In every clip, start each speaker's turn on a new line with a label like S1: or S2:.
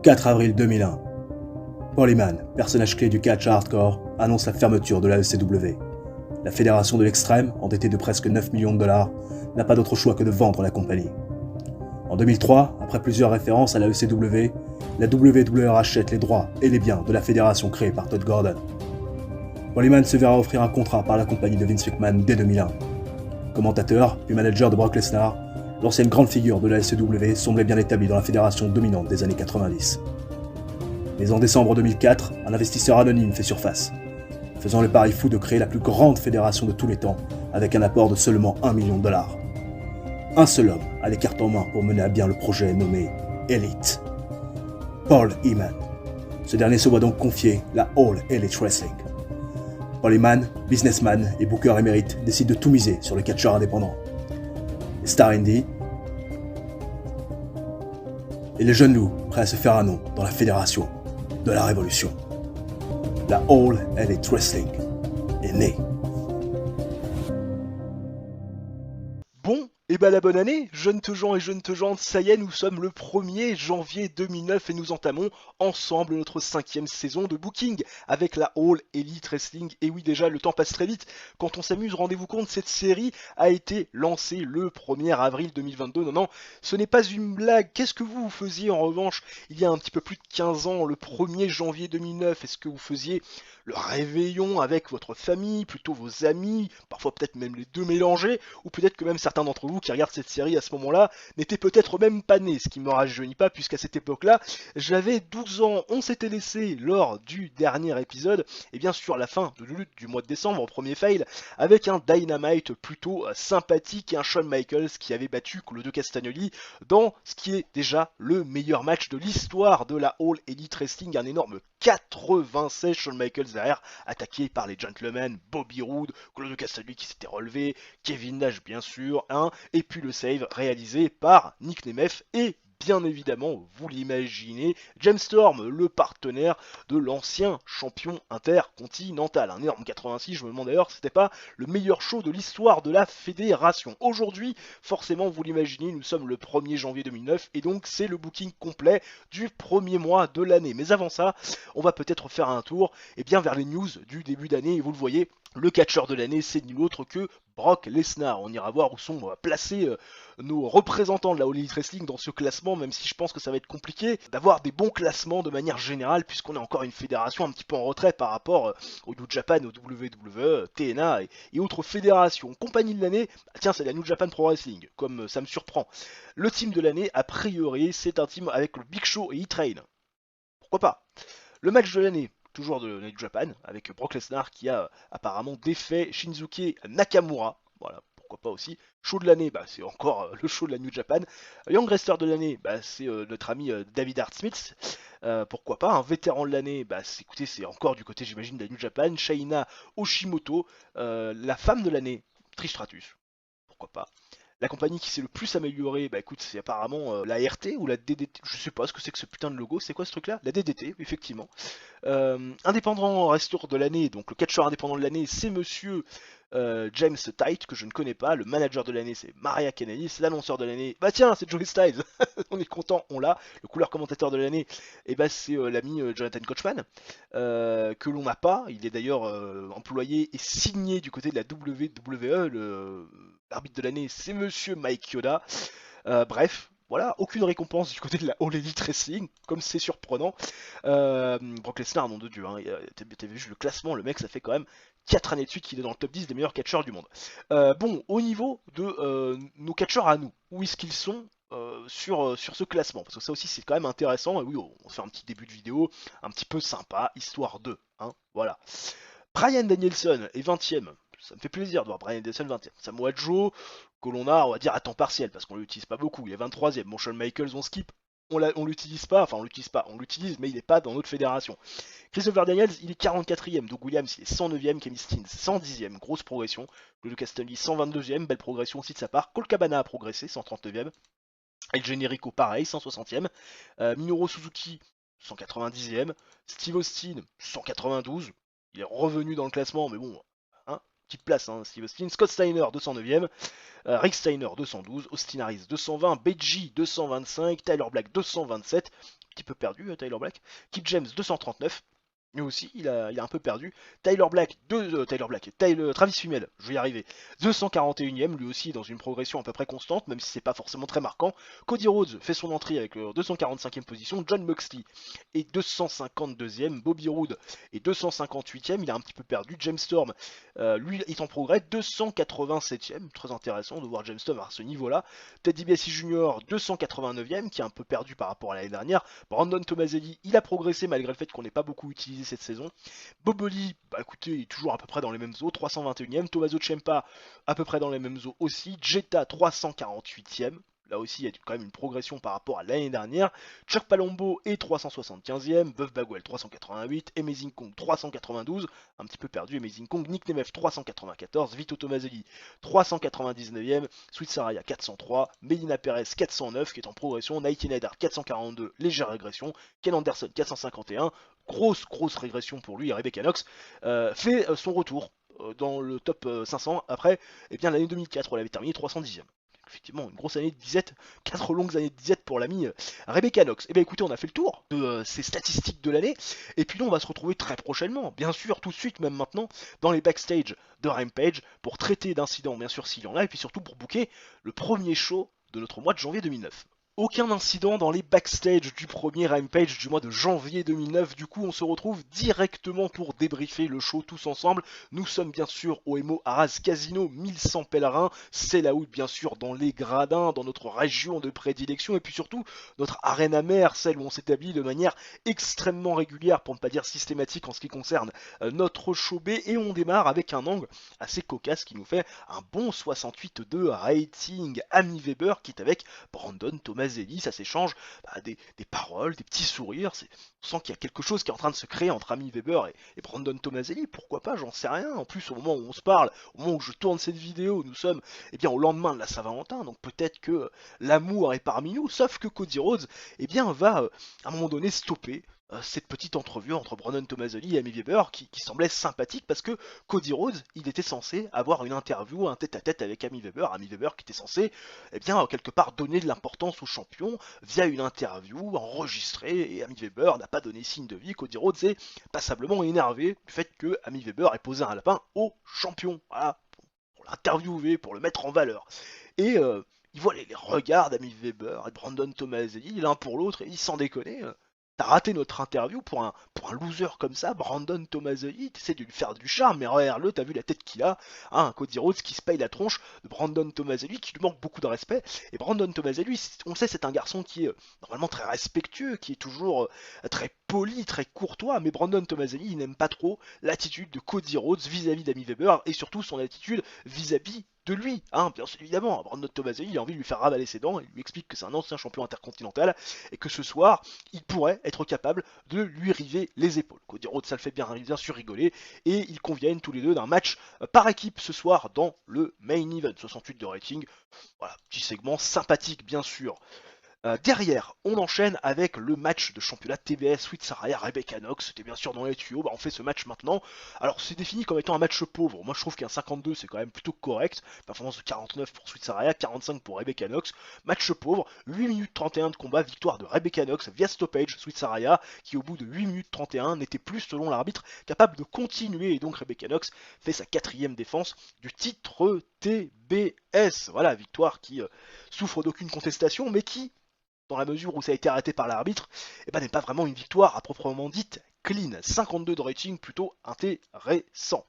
S1: 4 avril 2001. Paul Heyman, personnage clé du catch hardcore, annonce la fermeture de la ECW. La fédération de l'extrême, endettée de presque 9 millions de dollars, n'a pas d'autre choix que de vendre la compagnie. En 2003, après plusieurs références à la ECW, la WWE rachète les droits et les biens de la fédération créée par Todd Gordon. Paul Heyman se verra offrir un contrat par la compagnie de Vince McMahon dès 2001. Commentateur puis manager de Brock Lesnar, l'ancienne grande figure de la ECW semblait bien établie dans la fédération dominante des années 90. Mais en décembre 2004, un investisseur anonyme fait surface, faisant le pari fou de créer la plus grande fédération de tous les temps avec un apport de seulement 1 million de dollars. Un seul homme a les cartes en main pour mener à bien le projet nommé Elite. Paul Heyman. Ce dernier se voit donc confier la All Elite Wrestling. Paul Heyman, businessman et booker émérite, décide de tout miser sur le catcheur indépendant. Les stars indie et les jeunes loups prêts à se faire un nom dans la fédération de la révolution. La All Elite Wrestling est née.
S2: Bon, et bah la bonne année, jeunes gens et jeunes gens, ça y est, nous sommes le 1er janvier 2009 et nous entamons ensemble notre 5e saison de Booking avec la All Elite Wrestling. Et oui, déjà, le temps passe très vite. Quand on s'amuse, rendez-vous compte, cette série a été lancée le 1er avril 2022. Non, ce n'est pas une blague. Qu'est-ce que vous faisiez en revanche il y a un petit peu plus de 15 ans, le 1er janvier 2009? Est-ce que vous faisiez le réveillon avec votre famille, plutôt vos amis, parfois peut-être même les deux mélangés, ou peut-être que même certains d'entre vous qui regardent cette série à ce moment-là n'étaient peut-être même pas nés, ce qui me rajeunit pas puisqu'à cette époque-là, j'avais 12 ans. On s'était laissé lors du dernier épisode, et bien sûr la fin de lutte du mois de décembre, en premier fail, avec un Dynamite plutôt sympathique et un Shawn Michaels qui avait battu Claudio Castagnoli dans ce qui est déjà le meilleur match de l'histoire de la All Elite Wrestling, un énorme 96, Shawn Michaels derrière, attaqué par les gentlemen, Bobby Roode, Claudio Castagnoli qui s'était relevé, Kevin Nash bien sûr, et puis le save réalisé par Nick Nemeth et bien évidemment, vous l'imaginez, James Storm, le partenaire de l'ancien champion intercontinental. Un énorme 86, je me demande d'ailleurs si c'était pas le meilleur show de l'histoire de la fédération. Aujourd'hui, forcément, vous l'imaginez, nous sommes le 1er janvier 2009 et donc c'est le booking complet du premier mois de l'année. Mais avant ça, on va peut-être faire un tour bien vers les news du début d'année et vous le voyez, le catcheur de l'année, c'est nul autre que Brock Lesnar. On ira voir où sont placés nos représentants de la All Elite Wrestling dans ce classement, même si je pense que ça va être compliqué d'avoir des bons classements de manière générale, puisqu'on est encore une fédération un petit peu en retrait par rapport au New Japan, au WWE, TNA et autres fédérations. Compagnie de l'année, tiens, c'est la New Japan Pro Wrestling, comme ça me surprend. Le team de l'année, a priori, c'est un team avec le Big Show et E-Train. Pourquoi pas? Le match de l'année, toujours de New Japan, avec Brock Lesnar qui a apparemment défait Shinsuke Nakamura. Voilà, pourquoi pas aussi. Show de l'année, c'est encore le show de la New Japan. Young Wrestler de l'année, c'est notre ami David Hart Smith. Pourquoi pas. Un vétéran de l'année, écoutez, c'est encore du côté, j'imagine, de la New Japan. Shaina Oshimoto. La femme de l'année, Trish Stratus. Pourquoi pas. La compagnie qui s'est le plus améliorée, écoute, c'est apparemment la RT ou la DDT, je sais pas ce que c'est que ce putain de logo, c'est quoi ce truc là? La DDT, effectivement. Indépendant restaurant de l'année, donc le catcheur indépendant de l'année, c'est monsieur James Tite, que je ne connais pas. Le manager de l'année, c'est Maria Kennedy. L'annonceur de l'année, tiens, c'est Joey Styles. On est content, on l'a. Le couleur commentateur de l'année, c'est l'ami Jonathan Coachman, que l'on n'a pas. Il est d'ailleurs employé et signé du côté de la WWE. L'arbitre de l'année, c'est monsieur Mike Yoda. Bref, voilà, aucune récompense du côté de la All Elite Wrestling, comme c'est surprenant. Brock Lesnar, nom de Dieu, t'as vu le classement, le mec, ça fait quand même 4 années de suite qu'il est dans le top 10 des meilleurs catcheurs du monde. Bon, au niveau de nos catcheurs à nous, où est-ce qu'ils sont sur ce classement? Parce que ça aussi, c'est quand même intéressant. Et oui, on fait un petit début de vidéo, un petit peu sympa, histoire de, voilà. Bryan Danielson est 20ème. Ça me fait plaisir de voir Bryan Danielson 20ème. Samoa Joe, que l'on a, on va dire, à temps partiel, parce qu'on l'utilise pas beaucoup. Il est 23ème. Mon Shawn Michaels, on skip. On l'utilise pas, enfin on l'utilise pas, on l'utilise, mais il n'est pas dans notre fédération. Christopher Daniels, il est 44ème. Doug Williams, il est 109ème. Kenny Steen, 110ème. Grosse progression. Claudio Castagnoli, 122ème. Belle progression aussi de sa part. Cole Cabana a progressé, 139ème. El Generico, pareil, 160ème. Minoru Suzuki, 190ème. Steve Austin, 192. Il est revenu dans le classement, mais bon, petite place, Steve Austin. Scott Steiner, 209ème. Rick Steiner, 212. Austin Harris, 220. Beji, 225. Tyler Black, 227. petit peu perdu, Tyler Black. Kid James 239. Lui aussi, il a un peu perdu. Tyler Black, Travis Fimmel, je vais y arriver. 241ème, lui aussi dans une progression à peu près constante, même si c'est pas forcément très marquant. Cody Rhodes fait son entrée avec 245ème position. John Moxley est 252ème. Bobby Roode est 258ème, il a un petit peu perdu. James Storm, lui, est en progrès, 287ème. Très intéressant de voir James Storm à ce niveau-là. Ted DiBiase Jr., 289ème, qui est un peu perdu par rapport à l'année dernière. Brandon Tomaselli, il a progressé malgré le fait qu'on n'ait pas beaucoup utilisé cette saison. Boboli, bah écoutez, il est toujours à peu près dans les mêmes eaux, 321ème. Tommaso Ciampa, à peu près dans les mêmes eaux aussi. Jetta, 348ème. Là aussi, il y a quand même une progression par rapport à l'année dernière. Chuck Palumbo est 375ème. Buff Bagwell, 388. Amazing Kong, 392. Un petit peu perdu, Amazing Kong. Nick Nemeth, 394. Vito Tomaselli, 399ème. Sweet Saraya, 403. Melina Perez, 409, qui est en progression. Nike Nedar, 442. Légère régression. Ken Anderson, 451. Grosse régression pour lui. Et Rebecca Knox fait son retour dans le top 500 après l'année 2004 où elle avait terminé 310ème. Effectivement, une grosse année de disette, 4 longues années de disette pour l'ami Rebecca Knox. Et bien écoutez, on a fait le tour de ces statistiques de l'année, et puis là on va se retrouver très prochainement, bien sûr tout de suite, même maintenant, dans les backstage de Rampage, pour traiter d'incidents, bien sûr s'il y en a, et puis surtout pour booker le premier show de notre mois de janvier 2009. Aucun incident dans les backstage du premier Rampage du mois de janvier 2009, du coup on se retrouve directement pour débriefer le show tous ensemble. Nous sommes bien sûr au Emo Arras Casino, 1100 pèlerins, c'est là où bien sûr dans les gradins, dans notre région de prédilection, et puis surtout notre arène mère, celle où on s'établit de manière extrêmement régulière, pour ne pas dire systématique en ce qui concerne notre show B, et on démarre avec un angle assez cocasse qui nous fait un bon 68-2 rating. Ami Weber qui est avec Brandon Tomaselli, ça s'échange des paroles, des petits sourires, on sent qu'il y a quelque chose qui est en train de se créer entre Ami Weber et Brandon Tomaselli, pourquoi pas, j'en sais rien. En plus, au moment où on se parle, au moment où je tourne cette vidéo, nous sommes au lendemain de la Saint-Valentin, donc peut-être que l'amour est parmi nous, sauf que Cody Rhodes va à un moment donné stopper cette petite entrevue entre Brandon Tomaselli et Ami Weber qui semblait sympathique, parce que Cody Rhodes, il était censé avoir une interview, un tête-à-tête avec Ami Weber qui était censé quelque part donner de l'importance au champion via une interview enregistrée, et Ami Weber n'a pas donné signe de vie. Cody Rhodes est passablement énervé du fait que Ami Weber ait posé un lapin au champion, voilà, pour l'interviewer, pour le mettre en valeur. Et il voit les regards d'Ami Weber et de Brandon Tomaselli l'un pour l'autre, et il sans déconner, t'as raté notre interview pour un loser comme ça, Brandon Tomaselli, t'essaies de lui faire du charme, mais regarde-le, t'as vu la tête qu'il a, un Cody Rhodes qui se paye la tronche de Brandon Tomaselli, qui lui manque beaucoup de respect. Et Brandon Tomaselli, on le sait, c'est un garçon qui est normalement très respectueux, qui est toujours très poli, très courtois, mais Brandon Tomaselli, il n'aime pas trop l'attitude de Cody Rhodes vis-à-vis d'Ami Weber, et surtout son attitude vis-à-vis de lui, bien évidemment. Brandon Tomaselli, il a envie de lui faire ravaler ses dents, il lui explique que c'est un ancien champion intercontinental, et que ce soir, il pourrait être capable de lui river les épaules. Cody Rhodes, ça le fait bien sûr rigoler, et ils conviennent tous les deux d'un match par équipe ce soir dans le main event, 68 de rating. Voilà, petit segment sympathique bien sûr. Derrière, on enchaîne avec le match de championnat TBS Sweet Saraya Rebecca Knox. C'était bien sûr dans les tuyaux, on fait ce match maintenant. Alors c'est défini comme étant un match pauvre. Moi je trouve qu'un 52 c'est quand même plutôt correct. Performance de 49 pour Sweet Saraya, 45 pour Rebecca Knox. Match pauvre, 8 minutes 31 de combat, victoire de Rebecca Knox via stoppage. Sweet Saraya qui au bout de 8 minutes 31 n'était plus selon l'arbitre capable de continuer, et donc Rebecca Knox fait sa 4ème défense du titre TBS. Voilà, victoire qui souffre d'aucune contestation, mais qui, dans la mesure où ça a été arrêté par l'arbitre, n'est pas vraiment une victoire à proprement dite clean. 52 de rating, plutôt intéressant.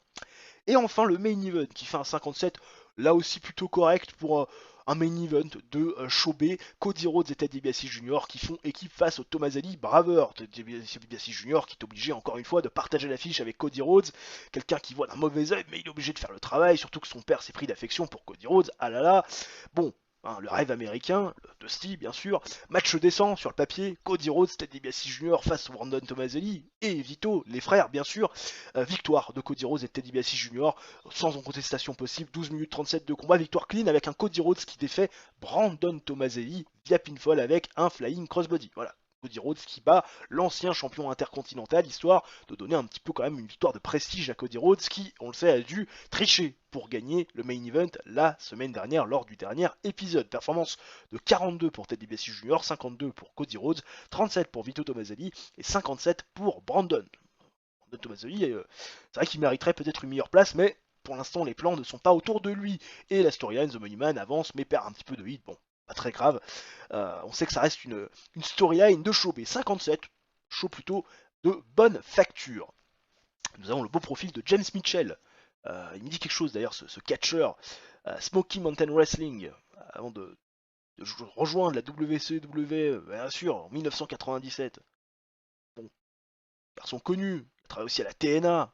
S2: Et enfin le main event qui fait un 57, là aussi plutôt correct pour un main event de show B. Cody Rhodes et Ted DiBiase Jr. qui font équipe face au Tomaselli Braveur. Ted DiBiase Jr. qui est obligé encore une fois de partager l'affiche avec Cody Rhodes, quelqu'un qui voit d'un mauvais œil, mais il est obligé de faire le travail, surtout que son père s'est pris d'affection pour Cody Rhodes. Ah là là, bon. Le rêve américain, de Steve bien sûr, match décent sur le papier, Cody Rhodes, Ted DiBiase Jr. face à Brandon Tomaselli et Vito, les frères bien sûr, victoire de Cody Rhodes et Ted DiBiase Jr. sans contestation possible, 12 minutes 37 de combat, victoire clean avec un Cody Rhodes qui défait Brandon Tomaselli via pinfall avec un flying crossbody, voilà. Cody Rhodes qui bat l'ancien champion intercontinental, histoire de donner un petit peu quand même une victoire de prestige à Cody Rhodes qui, on le sait, a dû tricher pour gagner le main event la semaine dernière lors du dernier épisode. Performance de 42 pour Ted DiBiase Jr., 52 pour Cody Rhodes, 37 pour Vito Tommaselli et 57 pour Brandon. Brandon Tommaselli, c'est vrai qu'il mériterait peut-être une meilleure place, mais pour l'instant les plans ne sont pas autour de lui. Et la storyline, The Money Man avance mais perd un petit peu de hit. Bon, pas très grave. On sait que ça reste une storyline de show B. 57, show plutôt de bonne facture. Nous avons le beau profil de James Mitchell. Il me dit quelque chose d'ailleurs, ce catcheur. Smoky Mountain Wrestling, avant de rejoindre la WCW, bien sûr, en 1997. Bon, garçon connu, il travaille aussi à la TNA.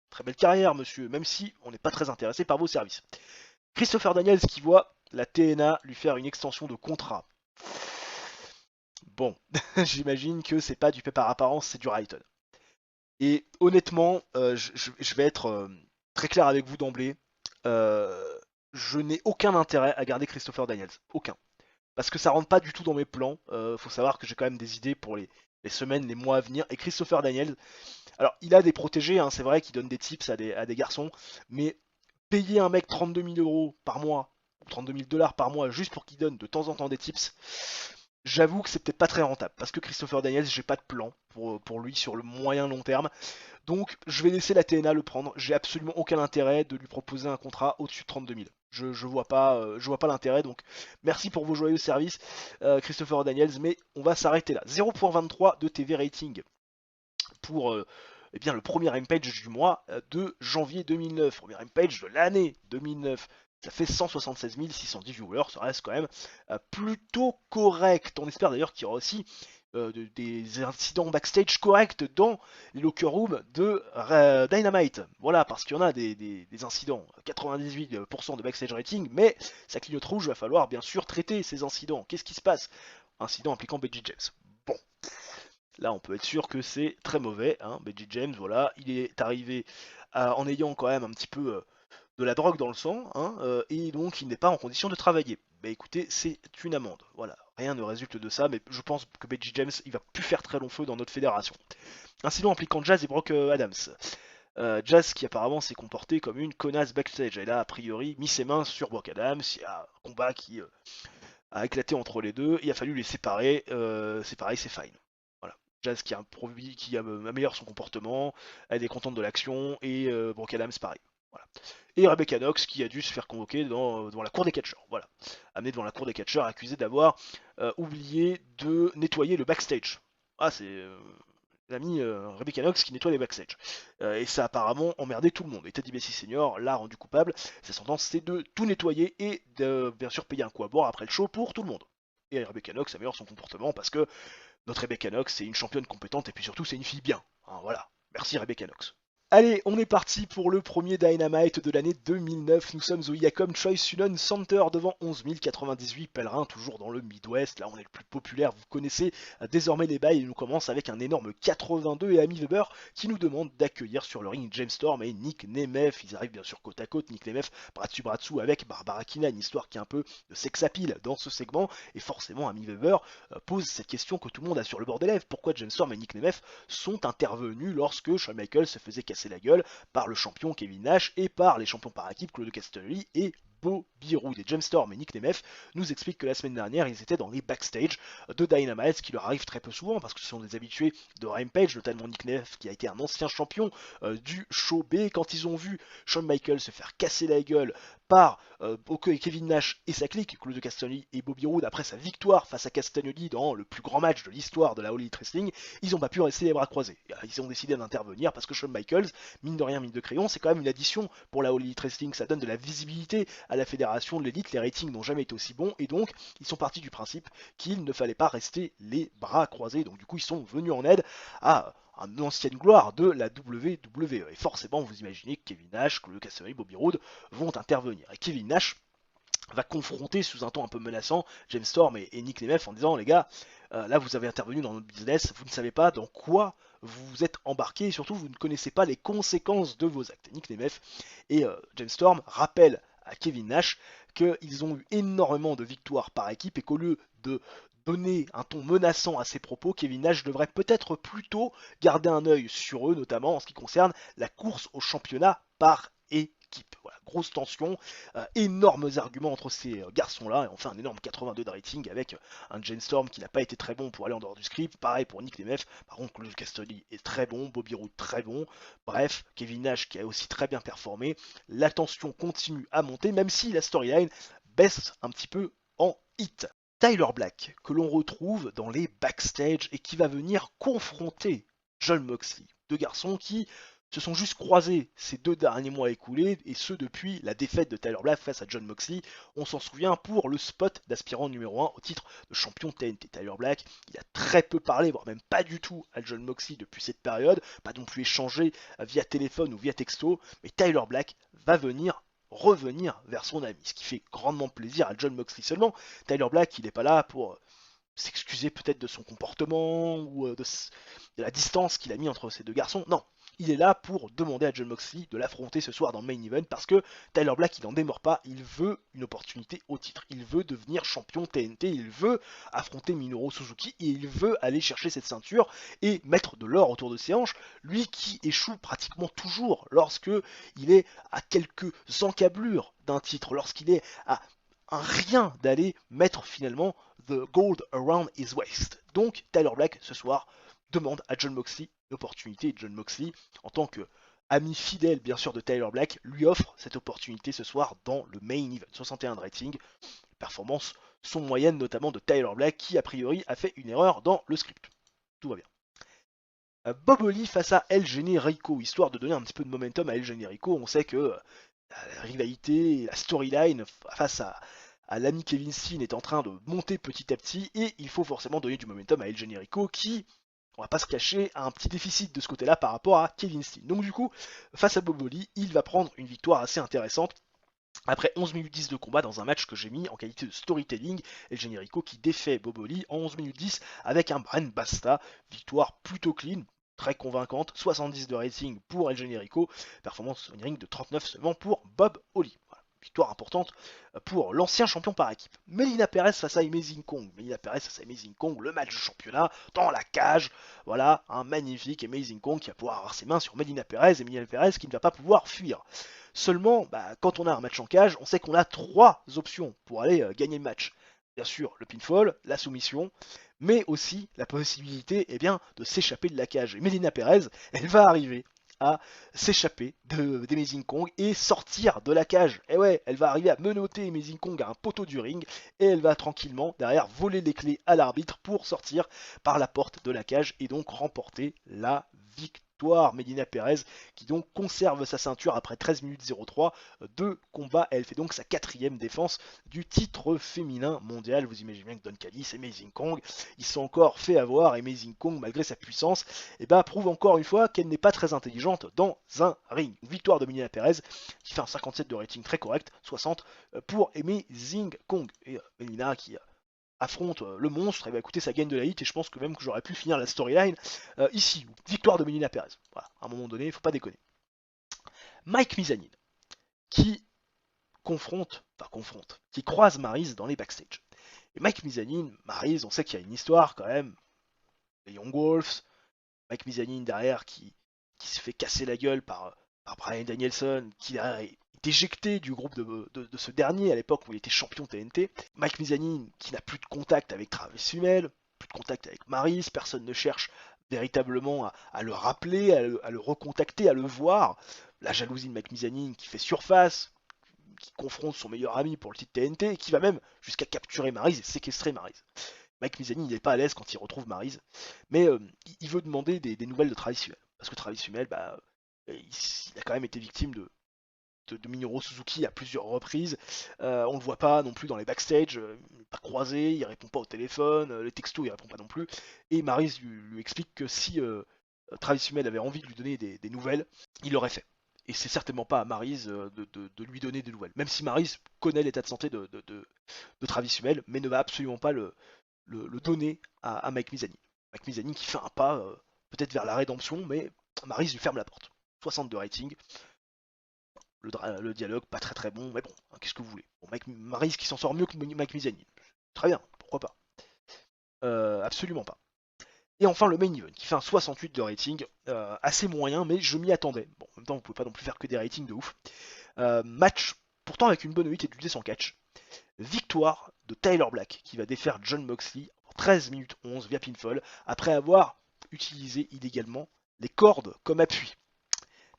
S2: Très belle carrière, monsieur, même si on n'est pas très intéressé par vos services. Christopher Daniels qui voit la TNA lui faire une extension de contrat. Bon, j'imagine que c'est pas du fait par apparence, c'est du Rayton. Et honnêtement, je vais être très clair avec vous d'emblée. Je n'ai aucun intérêt à garder Christopher Daniels. Aucun. Parce que ça rentre pas du tout dans mes plans. Faut savoir que j'ai quand même des idées pour les semaines, les mois à venir. Et Christopher Daniels, alors il a des protégés, hein, c'est vrai qu'il donne des tips à des garçons. Mais payer un mec 32 000 euros par mois, ou 32 000 dollars par mois, juste pour qu'il donne de temps en temps des tips, j'avoue que c'est peut-être pas très rentable. Parce que Christopher Daniels, j'ai pas de plan pour lui sur le moyen long terme. Donc je vais laisser la TNA le prendre. J'ai absolument aucun intérêt de lui proposer un contrat au-dessus de 32 000. Je vois pas, l'intérêt. Donc merci pour vos joyeux services, Christopher Daniels. Mais on va s'arrêter là. 0.23 de TV rating pour eh bien, le premier Rampage du mois de janvier 2009. Premier Rampage de l'année 2009. Ça fait 176 610 viewers, ça reste quand même plutôt correct. On espère d'ailleurs qu'il y aura aussi des incidents backstage corrects dans les locker rooms de Dynamite. Voilà, parce qu'il y en a des incidents. 98% de backstage rating, mais ça clignote rouge, il va falloir bien sûr traiter ces incidents. Qu'est-ce qui se passe? Incident impliquant Becky James. Bon, là on peut être sûr que c'est très mauvais. Hein. Becky James, voilà, il est arrivé en ayant quand même un petit peu de la drogue dans le sang, hein, et donc il n'est pas en condition de travailler. Bah écoutez, c'est une amende. Voilà, rien ne résulte de ça, mais je pense que Becky James, il va plus faire très long feu dans notre fédération. Incident impliquant Jazz et Brock Adams. Jazz qui apparemment s'est comporté comme une connasse backstage. Elle a a priori mis ses mains sur Brock Adams. Il y a un combat qui a éclaté entre les deux. Il a fallu les séparer. C'est pareil, c'est fine. Voilà. Jazz qui améliore son comportement. Elle est contente de l'action. Et Brock Adams, pareil. Voilà. Et Rebecca Knox qui a dû se faire convoquer devant la cour des catcheurs. Voilà. Amenée devant la cour des catcheurs, accusée d'avoir oublié de nettoyer le backstage. Ah, c'est l'ami Rebecca Knox qui nettoie les backstage. Et ça a apparemment emmerdé tout le monde. Et Ted DiBiase Senior l'a rendu coupable. Sa sentence, c'est de tout nettoyer et de bien sûr payer un coup à boire après le show pour tout le monde. Et Rebecca Knox améliore son comportement parce que notre Rebecca Knox, c'est une championne compétente et puis surtout, c'est une fille bien. Hein, voilà. Merci Rebecca Knox. Allez, on est parti pour le premier Dynamite de l'année 2009. Nous sommes au Yacom Choice Sunon Center devant 11 098 pèlerins, toujours dans le Midwest. Là, on est le plus populaire, vous connaissez désormais les bails. Et nous commence avec un énorme 82 et Amy Weber qui nous demande d'accueillir sur le ring James Storm et Nick Nemeth. Ils arrivent bien sûr côte à côte. Nick Nemeth, bras dessus avec Barbara Kina, une histoire qui est un peu de sex appeal dans ce segment. Et forcément, Amy Weber pose cette question que tout le monde a sur le bord des lèvres. Pourquoi James Storm et Nick Nemeth sont intervenus lorsque Shawn Michaels se faisait casser la gueule par le champion Kevin Nash et par les champions par équipe Claudio Castagnoli et Bobby Roode. Et James Storm et Nick Nemeth nous expliquent que la semaine dernière ils étaient dans les backstage de Dynamite, ce qui leur arrive très peu souvent parce que ce sont des habitués de Rampage, notamment Nick Nemeth qui a été un ancien champion du show B. Quand ils ont vu Shawn Michaels se faire casser la gueule par Kevin Nash et sa clique, Claudio Castagnoli et Bobby Roode, après sa victoire face à Castagnoli dans le plus grand match de l'histoire de la All Elite Wrestling, ils n'ont pas pu rester les bras croisés. Ils ont décidé d'intervenir parce que Shawn Michaels, mine de rien, mine de crayon, c'est quand même une addition pour la All Elite Wrestling. Ça donne de la visibilité à la fédération de l'élite. Les ratings n'ont jamais été aussi bons et donc ils sont partis du principe qu'il ne fallait pas rester les bras croisés. Donc du coup, ils sont venus en aide à une ancienne gloire de la WWE. Et forcément, vous imaginez que Kevin Nash, Claudio Castagnoli, Bobby Roode vont intervenir. Et Kevin Nash va confronter sous un ton un peu menaçant James Storm et Nick Nemeth en disant les gars, là vous avez intervenu dans notre business, vous ne savez pas dans quoi vous vous êtes embarqué et surtout vous ne connaissez pas les conséquences de vos actes. Nick Nemeth et James Storm rappellent à Kevin Nash qu'ils ont eu énormément de victoires par équipe et qu'au lieu de donner un ton menaçant à ses propos, Kevin Nash devrait peut-être plutôt garder un œil sur eux, notamment en ce qui concerne la course au championnat par équipe. Voilà, grosse tension, énormes arguments entre ces garçons-là, et enfin un énorme 82 de rating avec un Jane Storm qui n'a pas été très bon pour aller en dehors du script, pareil pour Nick Nemeth, par contre Claude Castagnoli est très bon, Bobby Roode très bon, bref, Kevin Nash qui a aussi très bien performé, la tension continue à monter, même si la storyline baisse un petit peu en hit. Tyler Black, que l'on retrouve dans les backstage et qui va venir confronter Jon Moxley. Deux garçons qui se sont juste croisés ces 2 derniers mois écoulés, et ce depuis la défaite de Tyler Black face à Jon Moxley. On s'en souvient pour le spot d'aspirant numéro 1 au titre de champion TNT. Tyler Black, il a très peu parlé, voire même pas du tout à Jon Moxley depuis cette période, pas non plus échangé via téléphone ou via texto, mais Tyler Black va venir revenir vers son ami, ce qui fait grandement plaisir à Jon Moxley. Seulement, Tyler Black, il n'est pas là pour s'excuser peut-être de son comportement ou de la distance qu'il a mis entre ces deux garçons. Non, il est là pour demander à Jon Moxley de l'affronter ce soir dans le main event parce que Tyler Black, il n'en démord pas, il veut une opportunité au titre, il veut devenir champion TNT, il veut affronter Minoru Suzuki et il veut aller chercher cette ceinture et mettre de l'or autour de ses hanches, lui qui échoue pratiquement toujours lorsque il est à quelques encablures d'un titre, lorsqu'il est à un rien d'aller mettre finalement the gold around his waist. Donc Tyler Black ce soir demande à Jon Moxley l'opportunité, et Jon Moxley, en tant que ami fidèle bien sûr de Tyler Black, lui offre cette opportunité ce soir dans le main event. 61 de rating, les performances sont moyennes notamment de Tyler Black qui a priori a fait une erreur dans le script. Tout va bien. Bob Holly face à El Generico, histoire de donner un petit peu de momentum à El Generico. On sait que la rivalité, la storyline face à l'ami Kevin Steen est en train de monter petit à petit et il faut forcément donner du momentum à El Generico qui, on va pas se cacher, a un petit déficit de ce côté-là par rapport à Kevin Steen. Donc du coup, face à Bob Holly, il va prendre une victoire assez intéressante. Après 11 minutes 10 de combat dans un match que j'ai mis en qualité de storytelling, El Generico qui défait Bob Holly en 11 minutes 10 avec un Bren Basta, victoire plutôt clean, très convaincante, 70 de rating pour El Generico, performance on ring de 39 seulement pour Bob Holly. Voilà, victoire importante pour l'ancien champion par équipe. Melina Perez face à Amazing Kong. Melina Perez face à Amazing Kong, le match de championnat dans la cage. Voilà, un magnifique Amazing Kong qui va pouvoir avoir ses mains sur Melina Perez et Melina Perez qui ne va pas pouvoir fuir. Seulement, quand on a un match en cage, on sait qu'on a 3 options pour aller gagner le match. Bien sûr, le pinfall, la soumission, mais aussi la possibilité de s'échapper de la cage. Et Melina Perez, elle va arriver à s'échapper d'Amazing Kong et sortir de la cage. Et ouais, elle va arriver à menotter Amazing Kong à un poteau du ring et elle va tranquillement derrière voler les clés à l'arbitre pour sortir par la porte de la cage et donc remporter la victoire. Melina Perez qui donc conserve sa ceinture après 13 minutes 03 de combat. Elle fait donc sa 4e défense du titre féminin mondial. Vous imaginez bien que Don Callis, Amazing Kong, ils sont encore fait avoir. Amazing Kong, malgré sa puissance, prouve encore une fois qu'elle n'est pas très intelligente dans un ring. Victoire de Melina Perez qui fait un 57 de rating très correct, 60 pour Amazing Kong. Et Melina qui affronte le monstre, et écoutez, ça gagne de la hit, et je pense que même que j'aurais pu finir la storyline ici. Victoire de Melina Perez. Voilà, à un moment donné, il ne faut pas déconner. Mike Mizanin, qui qui croise Maryse dans les backstage. Et Mike Mizanin, Maryse, on sait qu'il y a une histoire quand même, les Young Wolves, Mike Mizanin derrière qui se fait casser la gueule par Bryan Danielson, qui est éjecté du groupe de ce dernier à l'époque où il était champion TNT. Mike Mizanin qui n'a plus de contact avec Travis Hummel, plus de contact avec Maryse, personne ne cherche véritablement à le rappeler, à le recontacter, à le voir. La jalousie de Mike Mizanin qui fait surface, qui confronte son meilleur ami pour le titre TNT et qui va même jusqu'à capturer Maryse et séquestrer Maryse. Mike Mizanin il n'est pas à l'aise quand il retrouve Maryse, mais il veut demander des nouvelles de Travis Hummel. Parce que Travis Hummel, il a quand même été victime de Minoru Suzuki à plusieurs reprises. On le voit pas non plus dans les backstage, il n'est pas croisé, il répond pas au téléphone, les textos il répond pas non plus. Et Maryse lui explique que si Travis Hummel avait envie de lui donner des nouvelles, il l'aurait fait. Et c'est certainement pas à Maryse de lui donner des nouvelles. Même si Maryse connaît l'état de santé de Travis Hummel, mais ne va absolument pas le donner à Mike Mizanin. Mike Mizanin qui fait un pas peut-être vers la rédemption, mais Maryse lui ferme la porte. 62 rating. Le dialogue pas très très bon, mais bon, qu'est-ce que vous voulez. Bon, Maryse qui s'en sort mieux que Mike Mizanin. Très bien, pourquoi pas. Absolument pas. Et enfin le main event qui fait un 68 de rating, assez moyen mais je m'y attendais. Bon, en même temps vous pouvez pas non plus faire que des ratings de ouf. Match pourtant avec une bonne hit et du descend catch. Victoire de Tyler Black qui va défaire John Moxley en 13 minutes 11 via pinfall après avoir utilisé illégalement les cordes comme appui.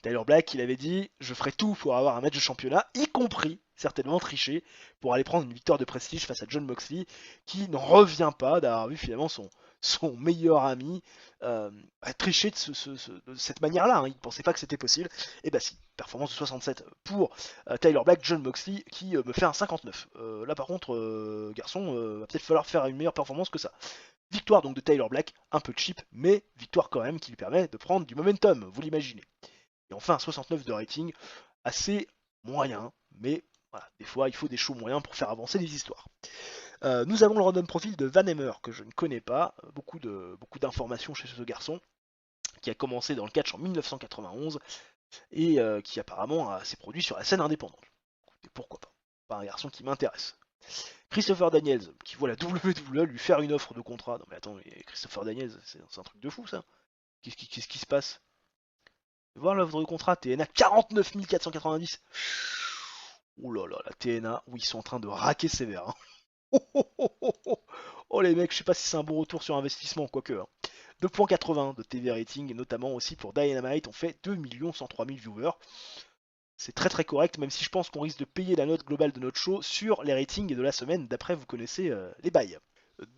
S2: Tyler Black, il avait dit je ferai tout pour avoir un match de championnat, y compris certainement tricher pour aller prendre une victoire de prestige face à John Moxley, qui n'en revient pas d'avoir vu finalement son meilleur ami tricher de cette manière-là. Hein. Il ne pensait pas que c'était possible. Et bah si, performance de 67 pour Tyler Black, John Moxley, qui me fait un 59. Là par contre, garçon, va peut-être falloir faire une meilleure performance que ça. Victoire donc de Tyler Black, un peu cheap, mais victoire quand même qui lui permet de prendre du momentum, vous l'imaginez. Et enfin, un 69 de rating, assez moyen, mais voilà, des fois il faut des shows moyens pour faire avancer les histoires. Nous avons le random profil de Van Emmer, que je ne connais pas, beaucoup d'informations chez ce garçon, qui a commencé dans le catch en 1991, et qui apparemment s'est produit sur la scène indépendante. Et pourquoi pas, pas un garçon qui m'intéresse. Christopher Daniels, qui voit la WWE lui faire une offre de contrat. Non mais attends, Christopher Daniels, c'est un truc de fou ça. Qu'est-ce qui se passe? Voir l'offre de contrat, TNA 49 490. Ouh là là, la TNA, où ils sont en train de raquer sévère. Hein. Oh, oh, oh, oh, oh. Oh, les mecs, je sais pas si c'est un bon retour sur investissement, quoique. Hein. 2.80 de TV rating, notamment aussi pour Dynamite, on fait 2 103 000 viewers. C'est très très correct, même si je pense qu'on risque de payer la note globale de notre show sur les ratings de la semaine, d'après vous connaissez les bails.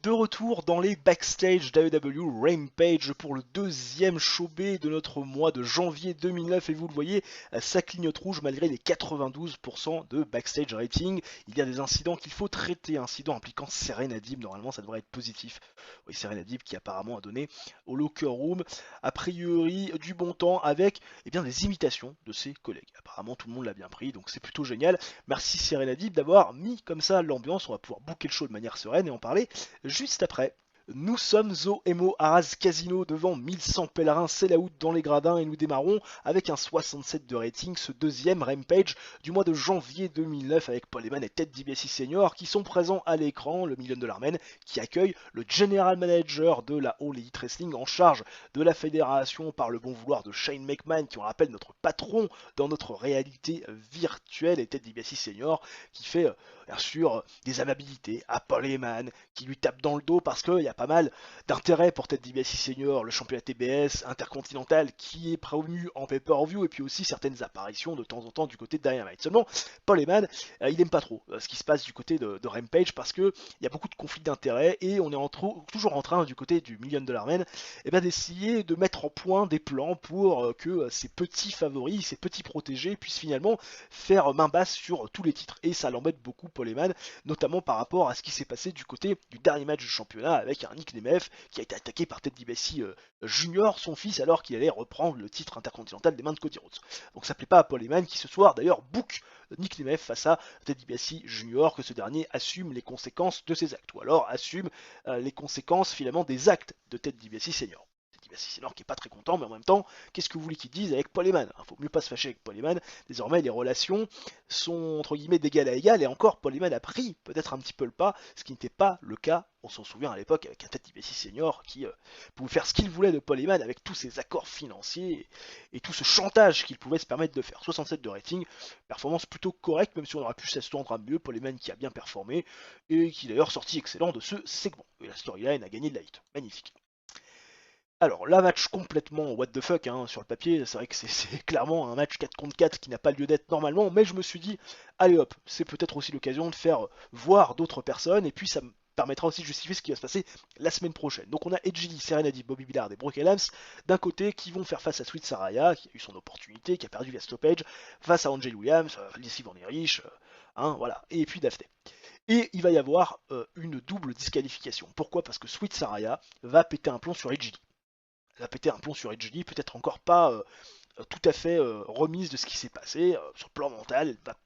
S2: De retour dans les backstage d'AEW Rampage pour le deuxième show B de notre mois de janvier 2009 et vous le voyez, ça clignote rouge malgré les 92% de backstage rating. Il y a des incidents qu'il faut traiter, incidents impliquant Serena Deeb, normalement ça devrait être positif. Oui, Serena Deeb qui apparemment a donné au locker room a priori du bon temps avec des imitations de ses collègues. Apparemment tout le monde l'a bien pris donc c'est plutôt génial. Merci Serena Deeb d'avoir mis comme ça l'ambiance, on va pouvoir booker le show de manière sereine et en parler juste après. Nous sommes au Emo Arras Casino devant 1100 pèlerins sell-out dans les gradins et nous démarrons avec un 67 de rating, ce deuxième Rampage du mois de janvier 2009 avec Paul Heyman et Ted DiBiase Senior qui sont présents à l'écran, le Million Dollar Man qui accueille le General Manager de la All Elite Wrestling en charge de la fédération par le bon vouloir de Shane McMahon qui on rappelle notre patron dans notre réalité virtuelle et Ted DiBiase Senior qui fait bien sûr des amabilités à Paul Heyman qui lui tape dans le dos parce qu'il y a pas mal d'intérêt pour Ted DiBiase Senior, le championnat TBS intercontinental qui est promu en pay-per-view et puis aussi certaines apparitions de temps en temps du côté de Dynamite. Seulement, Paul Heyman, il aime pas trop ce qui se passe du côté de Rampage parce que il y a beaucoup de conflits d'intérêts et on est toujours en train du côté du Million Dollar Man d'essayer de mettre en point des plans pour que ces petits favoris, ces petits protégés puissent finalement faire main basse sur tous les titres et ça l'embête beaucoup Paul Heyman, notamment par rapport à ce qui s'est passé du côté du dernier match du championnat avec un Nick Nemeth qui a été attaqué par Ted DiBiase Junior, son fils, alors qu'il allait reprendre le titre intercontinental des mains de Cody Rhodes. Donc ça plaît pas à Paul Heyman qui ce soir d'ailleurs book Nick Nemeth face à Ted DiBiase Junior, que ce dernier assume les conséquences de ses actes, ou alors assume les conséquences finalement des actes de Ted DiBiase Senior. Senior qui est pas très content, mais en même temps, qu'est-ce que vous voulez qu'il dise avec Paul Heyman? Faut mieux pas se fâcher avec Paul Heyman. Désormais, les relations sont entre guillemets d'égal à égal, et encore, Paul Heyman a pris peut-être un petit peu le pas, ce qui n'était pas le cas, on s'en souvient à l'époque, avec un Ted DiBiase Senior qui pouvait faire ce qu'il voulait de Paul Heyman avec tous ses accords financiers et tout ce chantage qu'il pouvait se permettre de faire. 67 de rating, performance plutôt correcte, même si on aurait pu s'attendre à mieux. Paul Heyman qui a bien performé et qui d'ailleurs sorti excellent de ce segment. Et la storyline a gagné de la hit. Magnifique. Alors, la match complètement what the fuck sur le papier, c'est vrai que c'est clairement un match 4 contre 4 qui n'a pas lieu d'être normalement, mais je me suis dit, allez hop, c'est peut-être aussi l'occasion de faire voir d'autres personnes, et puis ça me permettra aussi de justifier ce qui va se passer la semaine prochaine. Donc on a Edge Lee, Serena Deeb, Bobby Billard et Brooke Adams d'un côté qui vont faire face à Sweet Saraya, qui a eu son opportunité, qui a perdu via stoppage, face à Angel Williams, Lacey Van Erich, voilà, et puis Daphne. Et il va y avoir une double disqualification. Pourquoi? Parce que Sweet Saraya va péter un plomb sur Edge Lee. Elle va péter un plomb sur Edge Lee, peut-être encore pas tout à fait remise de ce qui s'est passé. Sur le plan mental, elle va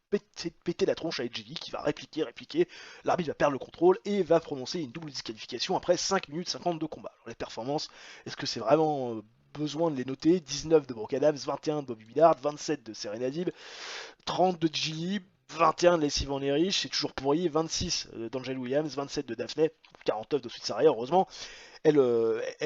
S2: péter la tronche à Edge Lee qui va répliquer. L'arbitre va perdre le contrôle et va prononcer une double disqualification après 5 minutes 50 de combat. Alors les performances, est-ce que c'est vraiment besoin de les noter? 19 de Brooke Adams, 21 de Bobby Billard, 27 de Serena Deeb, 30 de Edge Lee. 21 de Lacey Van Erich, c'est toujours pourri, 26 d'Angel Williams, 27 de Daphné, 49 de Sweet Saraya, heureusement, elle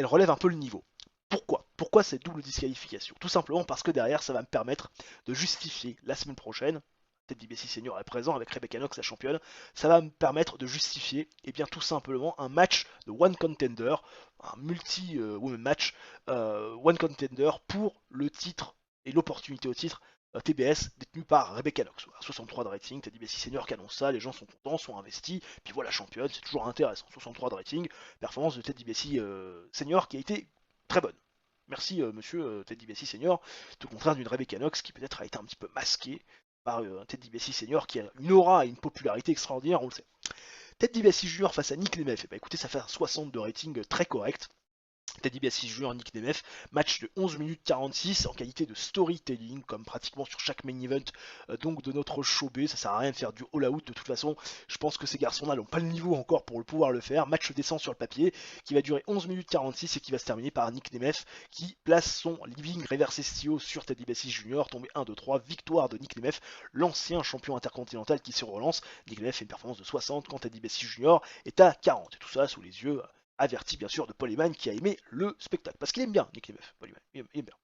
S2: relève un peu le niveau. Pourquoi? Pourquoi cette double disqualification? Tout simplement parce que derrière, ça va me permettre de justifier la semaine prochaine, Ted DiBiase Senior est présent avec Rebecca Knox, la championne, ça va me permettre de justifier, et bien tout simplement, un match de One Contender, un multi-women match, One Contender pour le titre et l'opportunité au titre TBS détenu par Rebecca Knox. Voilà, 63 de rating, Ted DiBiase Senior qui annonce ça, les gens sont contents, sont investis, puis voilà championne, c'est toujours intéressant. 63 de rating, performance de Ted DiBiase Senior qui a été très bonne. Merci monsieur Ted DiBiase Senior, tout le contraire d'une Rebecca Knox qui peut-être a été un petit peu masquée par un Ted DiBiase Senior qui a une aura et une popularité extraordinaire, on le sait. Ted DiBiase Junior face à Nick Nemeth, bah écoutez, ça fait un 60 de rating très correct. Ted DiBiase Junior, Nick Nemeth, match de 11 minutes 46 en qualité de storytelling, comme pratiquement sur chaque main event donc de notre show B. Ça sert à rien de faire du all-out, de toute façon, je pense que ces garçons-là n'ont pas le niveau encore pour pouvoir le faire. Match descend sur le papier, qui va durer 11 minutes 46 et qui va se terminer par Nick Nemeth, qui place son living reverse STO sur Ted DiBiase Junior, tombé 1-2-3, victoire de Nick Nemeth, l'ancien champion intercontinental qui se relance. Nick Nemeth fait une performance de 60 quand Ted DiBiase Junior est à 40, et tout ça sous les yeux averti bien sûr de Paul Heyman qui a aimé le spectacle. Parce qu'il aime bien Nick Nemeth, Paul Heyman, il aime bien.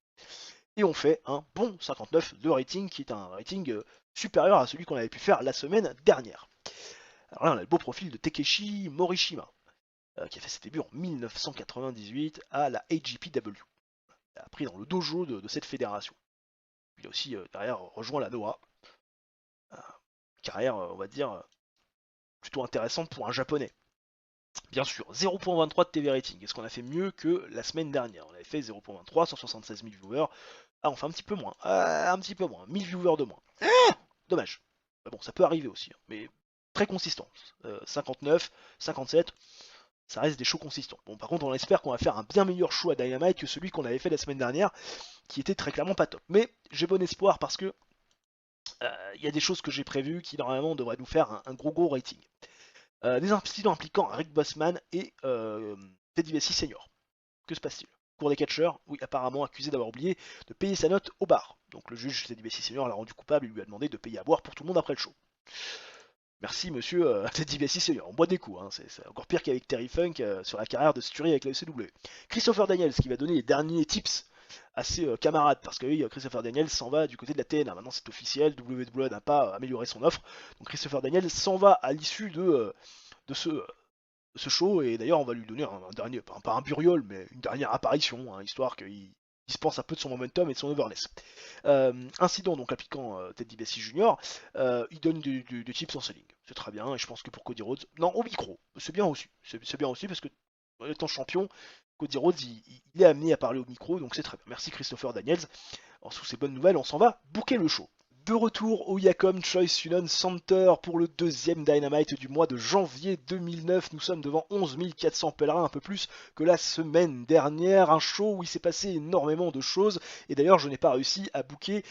S2: Et on fait un bon 59 de rating qui est un rating supérieur à celui qu'on avait pu faire la semaine dernière. Alors là on a le beau profil de Takeshi Morishima qui a fait ses débuts en 1998 à la AGPW. Il a appris dans le dojo de cette fédération. Il a aussi derrière rejoint la Noah. Carrière on va dire plutôt intéressante pour un japonais. Bien sûr, 0.23 de TV rating. Est-ce qu'on a fait mieux que la semaine dernière? On avait fait 0.23, 176 000 viewers. Ah, on fait un petit peu moins. Un petit peu moins. 1000 viewers de moins. Dommage. Mais bon, ça peut arriver aussi. Mais très consistant. 59, 57, ça reste des shows consistants. Bon, par contre, on espère qu'on va faire un bien meilleur show à Dynamite que celui qu'on avait fait la semaine dernière, qui était très clairement pas top. Mais j'ai bon espoir parce que il y a des choses que j'ai prévues qui normalement devraient nous faire un gros rating. Des incidents impliquant Rick Bossman et Ted DiBiase Senior. Que se passe-t-il? Cour des catcheurs, oui, apparemment accusé d'avoir oublié de payer sa note au bar. Donc le juge Ted DiBiase Senior l'a rendu coupable et lui a demandé de payer à boire pour tout le monde après le show. Merci monsieur Ted DiBiase Senior, on boit des coups, hein. C'est encore pire qu'avec Terry Funk sur la carrière de Sturi avec la ECW. Christopher Daniels qui va donner les derniers tips à ses camarades, parce que oui, Christopher Daniels s'en va du côté de la TNA, maintenant c'est officiel, WWE n'a pas amélioré son offre, donc Christopher Daniels s'en va à l'issue de ce show, et d'ailleurs on va lui donner un dernier, pas un buriol, mais une dernière apparition, hein, histoire qu'il dispense un peu de son momentum et de son overness. Incident donc appliquant Ted DiBiase Junior, il donne du tips en selling, c'est très bien, et je pense que pour Cody Rhodes, non au micro, c'est bien aussi, c'est bien aussi parce que étant champion, Cody Rhodes il est amené à parler au micro, donc c'est très bien. Merci Christopher Daniels. Alors, sous ces bonnes nouvelles, on s'en va booker le show. De retour au Yacom Choice Union Center pour le deuxième Dynamite du mois de janvier 2009. Nous sommes devant 11 400 pèlerins, un peu plus que la semaine dernière. Un show où il s'est passé énormément de choses. Et d'ailleurs, je n'ai pas réussi à booker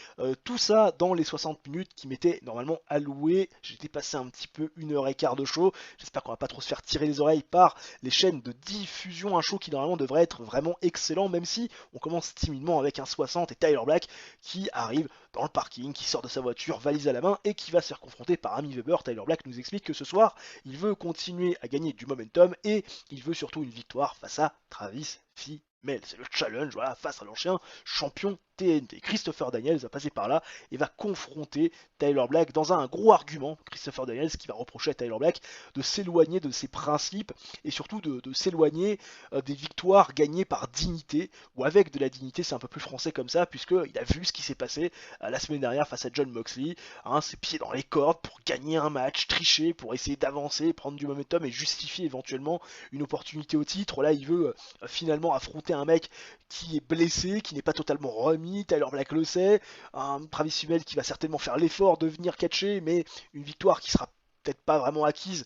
S2: tout ça dans les 60 minutes qui m'étaient normalement allouées. J'ai dépassé un petit peu 1h15 de show. J'espère qu'on va pas trop se faire tirer les oreilles par les chaînes de diffusion. Un show qui normalement devrait être vraiment excellent, même si on commence timidement avec un 60 et Tyler Black qui arrive dans le parking, qui sort de sa voiture, valise à la main, et qui va se faire confronter par Amy Weber. Tyler Black nous explique que ce soir, il veut continuer à gagner du momentum, et il veut surtout une victoire face à Travis Fimmel. C'est le challenge, voilà, face à l'ancien champion TNT. Christopher Daniels va passer par là et va confronter Tyler Black dans un gros argument. Christopher Daniels qui va reprocher à Tyler Black de s'éloigner de ses principes et surtout de s'éloigner des victoires gagnées par dignité ou avec de la dignité. C'est un peu plus français comme ça puisqu'il a vu ce qui s'est passé la semaine dernière face à John Moxley, hein, ses pieds dans les cordes pour gagner un match, tricher pour essayer d'avancer, prendre du momentum et justifier éventuellement une opportunité au titre. Là il veut finalement affronter un mec qui est blessé, qui n'est pas totalement remis. Tyler Black le sait, un Travis Fimmel qui va certainement faire l'effort de venir catcher, mais une victoire qui sera peut-être pas vraiment acquise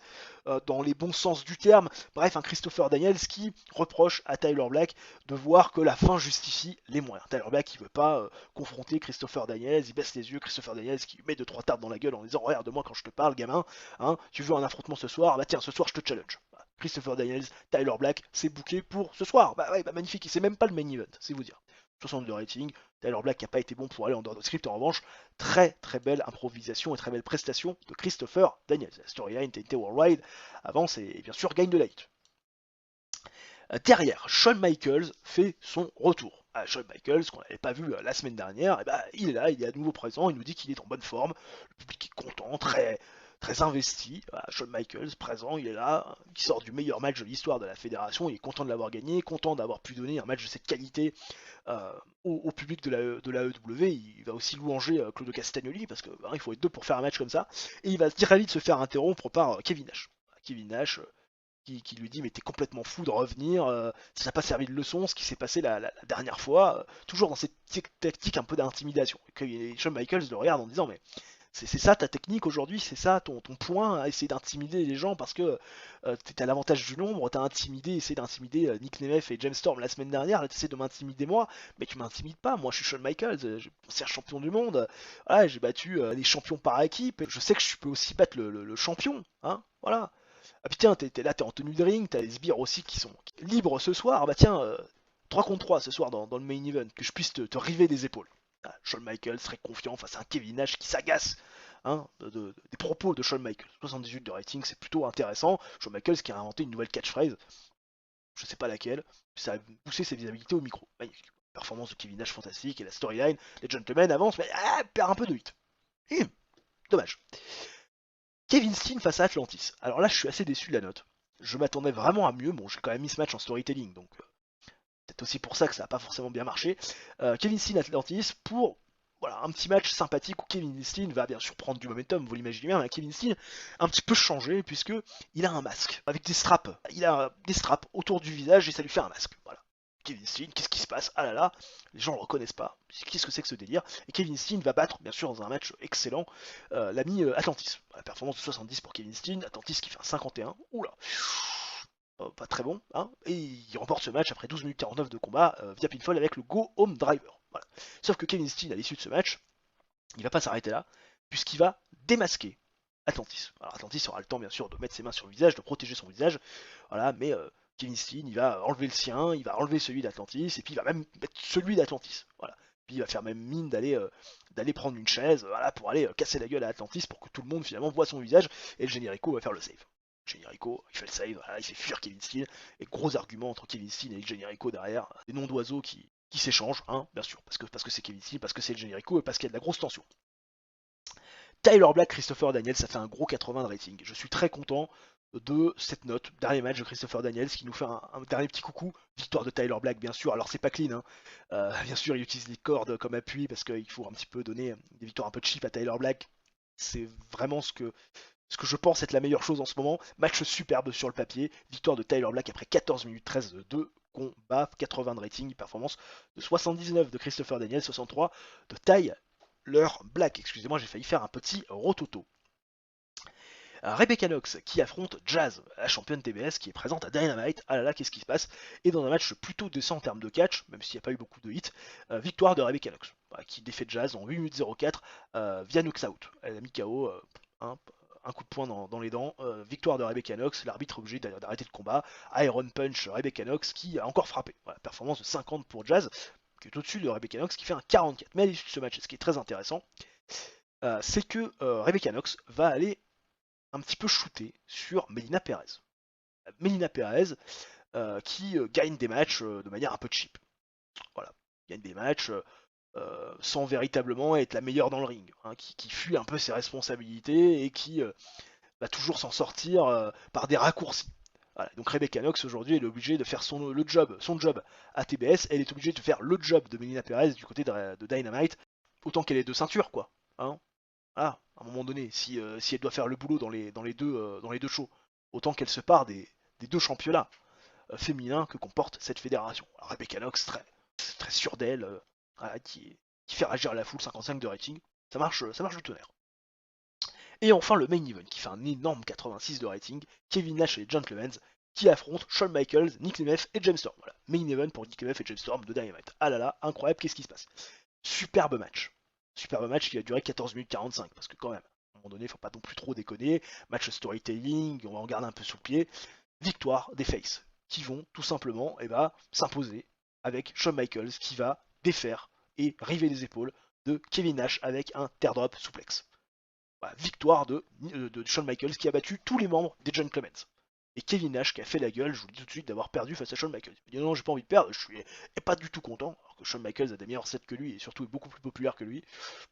S2: dans les bons sens du terme. Bref, un Christopher Daniels qui reproche à Tyler Black de voir que la fin justifie les moyens. Tyler Black il veut pas confronter Christopher Daniels, il baisse les yeux, Christopher Daniels qui lui met 2-3 tartes dans la gueule en disant regarde-moi quand je te parle gamin, hein, tu veux un affrontement ce soir, bah tiens ce soir je te challenge. Christopher Daniels, Tyler Black, c'est booké pour ce soir. Bah ouais, bah magnifique, c'est même pas le main event, c'est vous dire. 60 de rating. Tyler Black qui n'a pas été bon pour aller en dehors de script. En revanche, très très belle improvisation et très belle prestation de Christopher Daniels. La storyline TNT Worldwide avance et bien sûr gagne de light. Derrière, Shawn Michaels fait son retour. Shawn Michaels, qu'on n'avait pas vu la semaine dernière, et il est là, il est à nouveau présent, il nous dit qu'il est en bonne forme, le public est content, très, très investi. Shawn Michaels, présent, il est là, qui sort du meilleur match de l'histoire de la fédération, il est content de l'avoir gagné, content d'avoir pu donner un match de cette qualité au public de la EW. Il va aussi louanger Claudio Castagnoli, parce qu'il faut être deux pour faire un match comme ça, et il va très vite se faire interrompre par Kevin Nash. Kevin Nash, qui lui dit mais t'es complètement fou de revenir, ça n'a pas servi de leçon ce qui s'est passé la dernière fois, toujours dans cette tactique un peu d'intimidation. Et Shawn Michaels le regarde en disant mais c'est ça ta technique aujourd'hui, c'est ça ton point à essayer d'intimider les gens parce que t'as l'avantage du nombre, t'as essayé d'intimider Nick Nemeth et James Storm la semaine dernière, là t'essaies de m'intimider moi, mais tu m'intimides pas, moi je suis Shawn Michaels, c'est un champion du monde, voilà, j'ai battu des champions par équipe, je sais que je peux aussi battre le champion, hein, voilà. Ah putain, t'es là, t'es en tenue de ring, t'as les sbires aussi qui sont libres ce soir. Bah tiens, 3 contre 3 ce soir dans le main event, que je puisse te river des épaules. Shawn Michaels serait confiant face à un Kevin Nash qui s'agace des propos de Shawn Michaels. 78 de rating, c'est plutôt intéressant. Shawn Michaels qui a inventé une nouvelle catchphrase, je sais pas laquelle, ça a poussé ses visibilités au micro. Magnifique. Performance de Kevin Nash fantastique et la storyline, les gentlemen avancent, mais perd un peu de hit. Dommage. Kevin Steen face à Atlantis. Alors là, je suis assez déçu de la note. Je m'attendais vraiment à mieux. Bon, j'ai quand même mis ce match en storytelling, donc peut-être aussi pour ça que ça n'a pas forcément bien marché. Kevin Steen Atlantis pour voilà, un petit match sympathique où Kevin Steen va bien sûr prendre du momentum, vous l'imaginez bien, mais Kevin Steen un petit peu changé puisque il a un masque avec des straps. Il a des straps autour du visage et ça lui fait un masque. Voilà. Kevin Steen, qu'est-ce qui se passe? Ah là là, les gens le reconnaissent pas. Qu'est-ce que c'est que ce délire? Et Kevin Steen va battre, bien sûr, dans un match excellent, l'ami Atlantis. La performance de 70 pour Kevin Steen, Atlantis qui fait un 51. Oula, pas très bon, hein, et il remporte ce match après 12 minutes 49 de combat via pinfall avec le Go Home Driver. Voilà. Sauf que Kevin Steen, à l'issue de ce match, il va pas s'arrêter là, puisqu'il va démasquer Atlantis. Alors Atlantis aura le temps bien sûr de mettre ses mains sur le visage, de protéger son visage, voilà, mais Kevin Steen, il va enlever le sien, il va enlever celui d'Atlantis, et puis il va même mettre celui d'Atlantis. Voilà. Puis il va faire même mine d'aller prendre une chaise, voilà, pour aller casser la gueule à Atlantis pour que tout le monde finalement voit son visage, et le Generico va faire le save. Generico, il fait le save, voilà, il fait fuir Kevin Steen, et gros argument entre Kevin Steen et le Generico derrière, des noms d'oiseaux qui s'échangent, hein, bien sûr, parce que c'est Kevin Steen, parce que c'est le Generico, et parce qu'il y a de la grosse tension. Tyler Black, Christopher Daniels, ça fait un gros 80 de rating. Je suis très content de cette note. Dernier match de Christopher Daniels qui nous fait un dernier petit coucou. Victoire de Tyler Black, bien sûr. Alors, c'est pas clean, hein. Bien sûr, il utilise les cordes comme appui parce qu'il faut un petit peu donner des victoires un peu cheap à Tyler Black. C'est vraiment ce que je pense être la meilleure chose en ce moment. Match superbe sur le papier. Victoire de Tyler Black après 14 minutes 13 de combat. 80 de rating. Performance de 79 de Christopher Daniels. 63 de Tyler Black. Excusez-moi, j'ai failli faire un petit rototo. Rebecca Knox qui affronte Jazz, la championne TBS qui est présente à Dynamite. Ah là là, qu'est-ce qui se passe? Et dans un match plutôt décent en termes de catch, même s'il n'y a pas eu beaucoup de hits, victoire de Rebecca Knox, qui défait Jazz en 8 minutes 04 via Knox Out. Elle a mis KO un coup de poing dans les dents. Victoire de Rebecca Knox, l'arbitre obligé d'arrêter le combat. Iron Punch Rebecca Knox qui a encore frappé. Voilà, performance de 50 pour Jazz, qui est au-dessus de Rebecca Knox qui fait un 44. Mais à l'issue de ce match, ce qui est très intéressant, c'est que Rebecca Knox va aller un petit peu shooter sur Melina Perez. Melina Perez qui gagne des matchs de manière un peu cheap. Voilà, gagne des matchs sans véritablement être la meilleure dans le ring, hein, qui fuit un peu ses responsabilités et qui va toujours s'en sortir par des raccourcis. Voilà, donc Rebecca Knox aujourd'hui elle est obligée de faire son job à TBS, elle est obligée de faire le job de Melina Perez du côté de Dynamite, autant qu'elle ait deux ceintures quoi. Hein. Ah, à un moment donné, si elle doit faire le boulot dans les deux shows, autant qu'elle se part des deux championnats féminins que comporte cette fédération. Alors, Rebecca Knox, très sûre d'elle, voilà, qui fait réagir la foule, 55 de rating, ça marche du tonnerre. Et enfin le main event qui fait un énorme 86 de rating, Kevin Nash et les Gentlemen qui affrontent Shawn Michaels, Nick Nemeth et James Storm. Voilà, main event pour Nick Nemeth et James Storm de Dynamite. Ah là là, incroyable, qu'est-ce qui se passe? Superbe match. Superbe match qui a duré 14 minutes 45, parce que quand même, à un moment donné, il faut pas non plus trop déconner. Match storytelling, on va en garder un peu sous le pied. Victoire des Faces, qui vont tout simplement s'imposer avec Shawn Michaels qui va défaire et river les épaules de Kevin Nash avec un teardrop souplex. Voilà, victoire de Shawn Michaels qui a battu tous les membres des John Clements. Et Kevin Nash qui a fait la gueule, je vous le dis tout de suite, d'avoir perdu face à Shawn Michaels. Il dit non, j'ai pas envie de perdre, je suis pas du tout content. Alors que Shawn Michaels a des meilleurs sets que lui et surtout est beaucoup plus populaire que lui.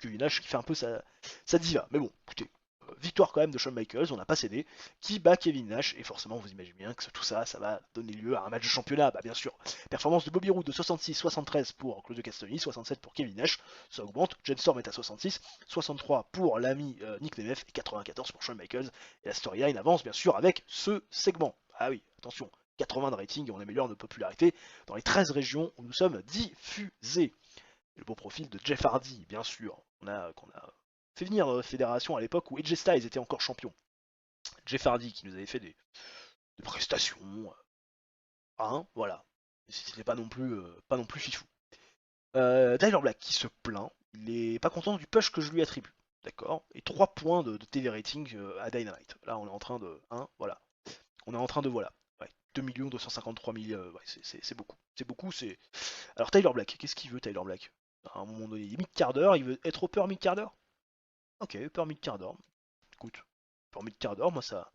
S2: Kevin Nash qui fait un peu sa diva. Mais bon, écoutez, victoire quand même de Shawn Michaels, on n'a pas cédé, qui bat Kevin Nash, et forcément vous imaginez bien que tout ça, ça va donner lieu à un match de championnat, bah bien sûr. Performance de Bobby Roode de 66-73 pour Claudio Castagnoli, 67 pour Kevin Nash, ça augmente, Jen Storm est à 66, 63 pour l'ami Nick Nemeth, et 94 pour Shawn Michaels, et la storyline avance bien sûr avec ce segment. Ah oui, attention, 80 de rating et on améliore notre popularité dans les 13 régions où nous sommes diffusés. Le beau profil de Jeff Hardy, bien sûr, qu'on a fait venir dans la fédération à l'époque où AJ Styles était encore champion. Jeff Hardy qui nous avait fait des prestations, voilà. C'était pas non plus fifou. Tyler Black qui se plaint, il est pas content du push que je lui attribue, d'accord. Et 3 points de TV rating à Dynamite. Là on est en train de, voilà. On est en train de voilà. Ouais, 2 253 000, ouais, c'est beaucoup. C'est beaucoup, c'est. Alors Tyler Black, qu'est-ce qu'il veut Tyler Black? À un moment donné, il est mid-quart d'heure, il veut être upper mid-quart d'heure. Ok, upper mid-quart d'heure. Écoute, upper mid-quart d'heure, moi ça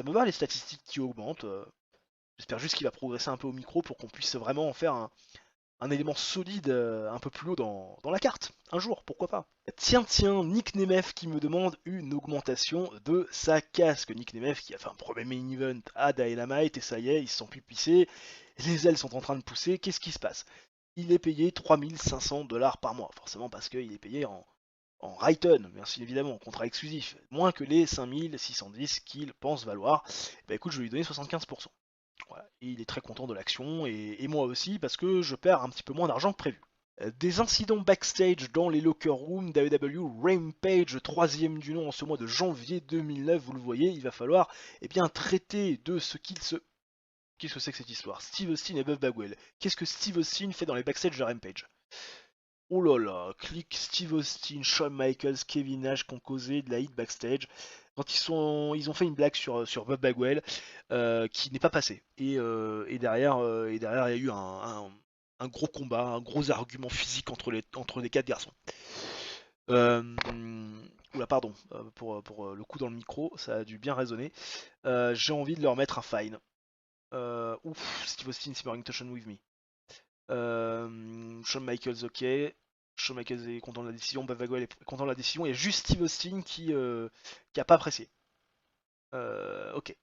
S2: me va les statistiques qui augmentent. J'espère juste qu'il va progresser un peu au micro pour qu'on puisse vraiment en faire un élément solide un peu plus haut dans la carte. Un jour, pourquoi pas. Tiens, Nick Nemeth qui me demande une augmentation de sa casque. Nick Nemeth qui a fait un premier main event à Dynamite et ça y est, ils se sont pissés. Les ailes sont en train de pousser. Qu'est-ce qui se passe? Il est payé 3500 $ par mois. Forcément parce qu'il est payé en Rayton, merci évidemment, contrat exclusif, moins que les 5610 qu'il pense valoir. Bah écoute, je vais lui donner 75%. Voilà. Et il est très content de l'action, et moi aussi, parce que je perds un petit peu moins d'argent que prévu. Des incidents backstage dans les locker rooms d'AEW Rampage, troisième du nom en ce mois de janvier 2009, vous le voyez, il va falloir traiter de ce qu'il se... Qu'est-ce que c'est que cette histoire? Steve Austin et Buff Bagwell. Qu'est-ce que Steve Austin fait dans les backstage de Rampage? Oh là là, click Steve Austin, Shawn Michaels, Kevin Nash qui ont causé de la hit backstage. Quand ils ont fait une blague sur Bob Bagwell qui n'est pas passé. Et derrière, il y a eu un gros combat, un gros argument physique entre les 4 garçons. Oula, pardon, pour le coup dans le micro, ça a dû bien résonner. J'ai envie de leur mettre un fine. Steve Austin simmering tension with me. Shawn Michaels, ok. Shawn Michaels est content de la décision, Buff Bagwell est content de la décision, et juste Steve Austin qui a pas apprécié. Ok,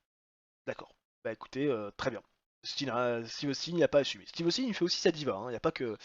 S2: d'accord. Bah écoutez, très bien. Steve Austin, il n'a pas assumé. Steve Austin, il fait aussi sa diva, il n'y a pas que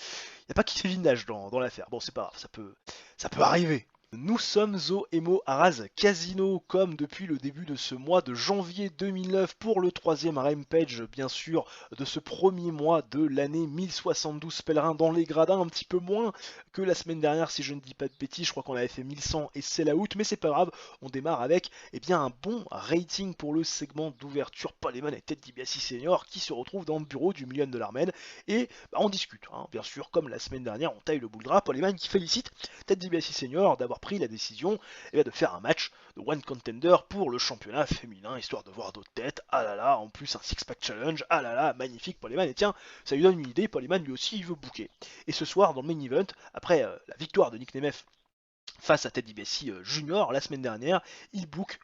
S2: Kevin Nash dans l'affaire. Bon, c'est pas grave, ça peut arriver. Nous sommes au Emo Arras Casino, comme depuis le début de ce mois de janvier 2009 pour le troisième Rampage, bien sûr, de ce premier mois de l'année 1072 pèlerins dans les gradins, un petit peu moins que la semaine dernière si je ne dis pas de bêtises, je crois qu'on avait fait 1100 et c'est la out, mais c'est pas grave, on démarre avec un bon rating pour le segment d'ouverture. Paul Heyman et Ted DiBiase Senior qui se retrouvent dans le bureau du $1 Million Man et on discute, bien sûr, comme la semaine dernière, on taille le boule gras. Paul Heyman qui félicite Ted DiBiase Senior d'avoir pris la décision de faire un match de One Contender pour le championnat féminin, histoire de voir d'autres têtes. Ah là là, en plus un six-pack challenge, ah là là, magnifique Paul Heyman. Et tiens, ça lui donne une idée, Paul Heyman lui aussi il veut booker. Et ce soir dans le main event, après la victoire de Nick Nemeth face à Ted DiBiase Junior la semaine dernière, il book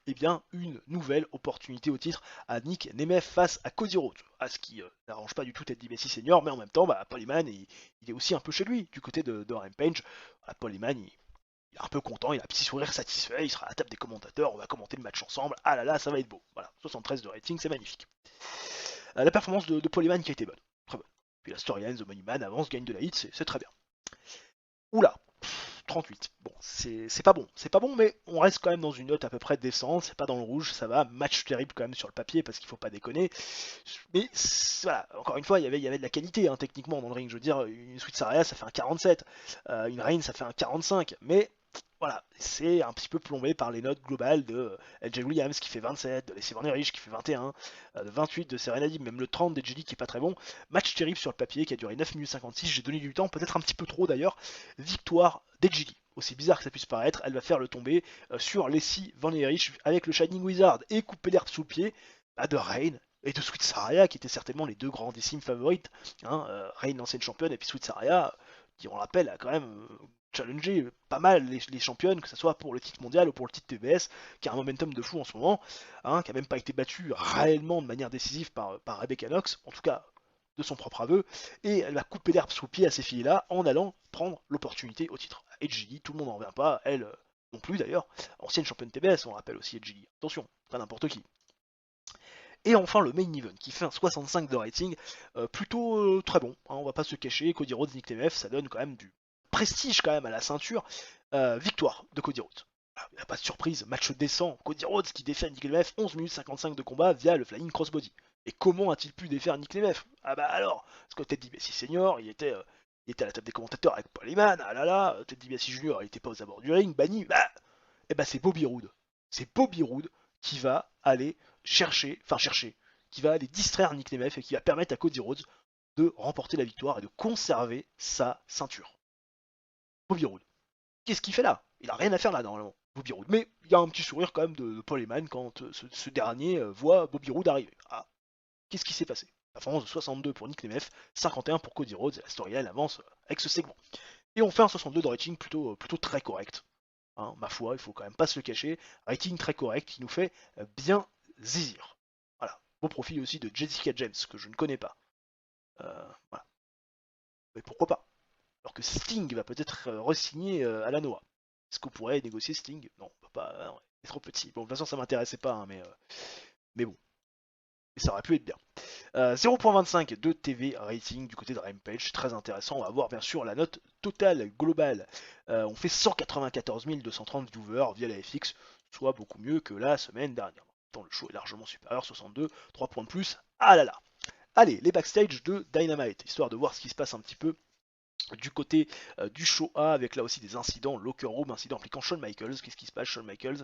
S2: une nouvelle opportunité au titre à Nick Nemeth face à Cody Rhodes. Ce qui n'arrange pas du tout Ted DiBiase Senior, mais en même temps, Paul Heyman il est aussi un peu chez lui du côté de Rampage. Paul Heyman il est un peu content, il a un petit sourire satisfait, il sera à la table des commentateurs, on va commenter le match ensemble, ah là là, ça va être beau. Voilà, 73 de rating, c'est magnifique. La performance de Paul Heyman qui a été bonne, très bonne. Puis la storyline, The Money Man avance, gagne de la hit, c'est très bien. Oula, 38. Bon, c'est pas bon, mais on reste quand même dans une note à peu près décente, c'est pas dans le rouge, ça va, match terrible quand même sur le papier, parce qu'il faut pas déconner. Mais voilà, encore une fois, il y avait de la qualité techniquement dans le ring, je veux dire, une Sweet Saraya ça fait un 47, une Reign ça fait un 45, mais voilà, c'est un petit peu plombé par les notes globales de LJ Williams qui fait 27, de Lacey Van Erich qui fait 21, de 28 de Serena Deeb, même le 30 d'Edgely qui est pas très bon. Match terrible sur le papier qui a duré 9 minutes 56, j'ai donné du temps, peut-être un petit peu trop d'ailleurs. Victoire d'Edgely. Aussi bizarre que ça puisse paraître, elle va faire le tomber sur Lacey Van Erich avec le Shining Wizard et couper l'herbe sous le pied de Reign et de Sweet Saraya qui étaient certainement les deux grandissimes favorites. Reign l'ancienne championne et puis Sweet Saraya qui, on rappelle, a quand même challengé pas mal les championnes, que ce soit pour le titre mondial ou pour le titre TBS, qui a un momentum de fou en ce moment, hein, qui a même pas été battu réellement de manière décisive par Rebecca Knox, en tout cas de son propre aveu, et elle va couper l'herbe sous le pied à ces filles-là en allant prendre l'opportunité au titre. Edgy, tout le monde n'en revient pas, elle non plus d'ailleurs, ancienne championne TBS, on rappelle aussi Edgy, attention, pas n'importe qui. Et enfin le main event qui fait un 65 de rating, plutôt très bon, hein, on va pas se cacher, Cody Rhodes, Nick Nemeth, ça donne quand même du prestige quand même à la ceinture, victoire de Cody Rhodes. Il n'y a pas de surprise, match décent, Cody Rhodes qui défait Nick Nemeth, 11 minutes 55 de combat via le Flying Crossbody. Et comment a-t-il pu défaire Nick Nemeth? Ah bah alors, parce que Ted DiBiase Senior, il était à la table des commentateurs avec Paul Heyman, ah là là, Ted DiBiase Junior, il était pas aux abords du ring, banni, bah, et bah c'est Bobby Roode. C'est Bobby Roode qui va aller chercher, qui va aller distraire Nick Nemeth et qui va permettre à Cody Rhodes de remporter la victoire et de conserver sa ceinture. Bobby Roode. Qu'est-ce qu'il fait là? Il a rien à faire là normalement, Bobby Roode. Mais il y a un petit sourire quand même de Paul Heyman quand ce dernier voit Bobby Roode arriver. Ah, qu'est-ce qui s'est passé? Performance de 62 pour Nick Nemeth, 51 pour Cody Rhodes, et la storyline avance avec ce segment. Et on fait un 62 de rating plutôt très correct. Hein, ma foi, il faut quand même pas se le cacher. Rating très correct qui nous fait bien zizir. Voilà. Beau profil aussi de Jessica James, que je ne connais pas. Voilà. Mais pourquoi pas? Alors que Sting va peut-être re-signer à la Noah. Est-ce qu'on pourrait négocier Sting? Non, pas, non, il est trop petit. Bon, de toute façon, ça m'intéressait pas, hein, mais bon. Et ça aurait pu être bien. 0.25 de TV rating du côté de Rampage, très intéressant. On va voir bien sûr la note totale globale. On fait 194 230 viewers via la FX, soit beaucoup mieux que la semaine dernière. Tant le show est largement supérieur, 62, 3 points de plus. Ah là là. Allez, les backstage de Dynamite, histoire de voir ce qui se passe un petit peu du côté du show A, avec là aussi des incidents, locker room, incident impliquant Shawn Michaels. Qu'est-ce qui se passe, Shawn Michaels?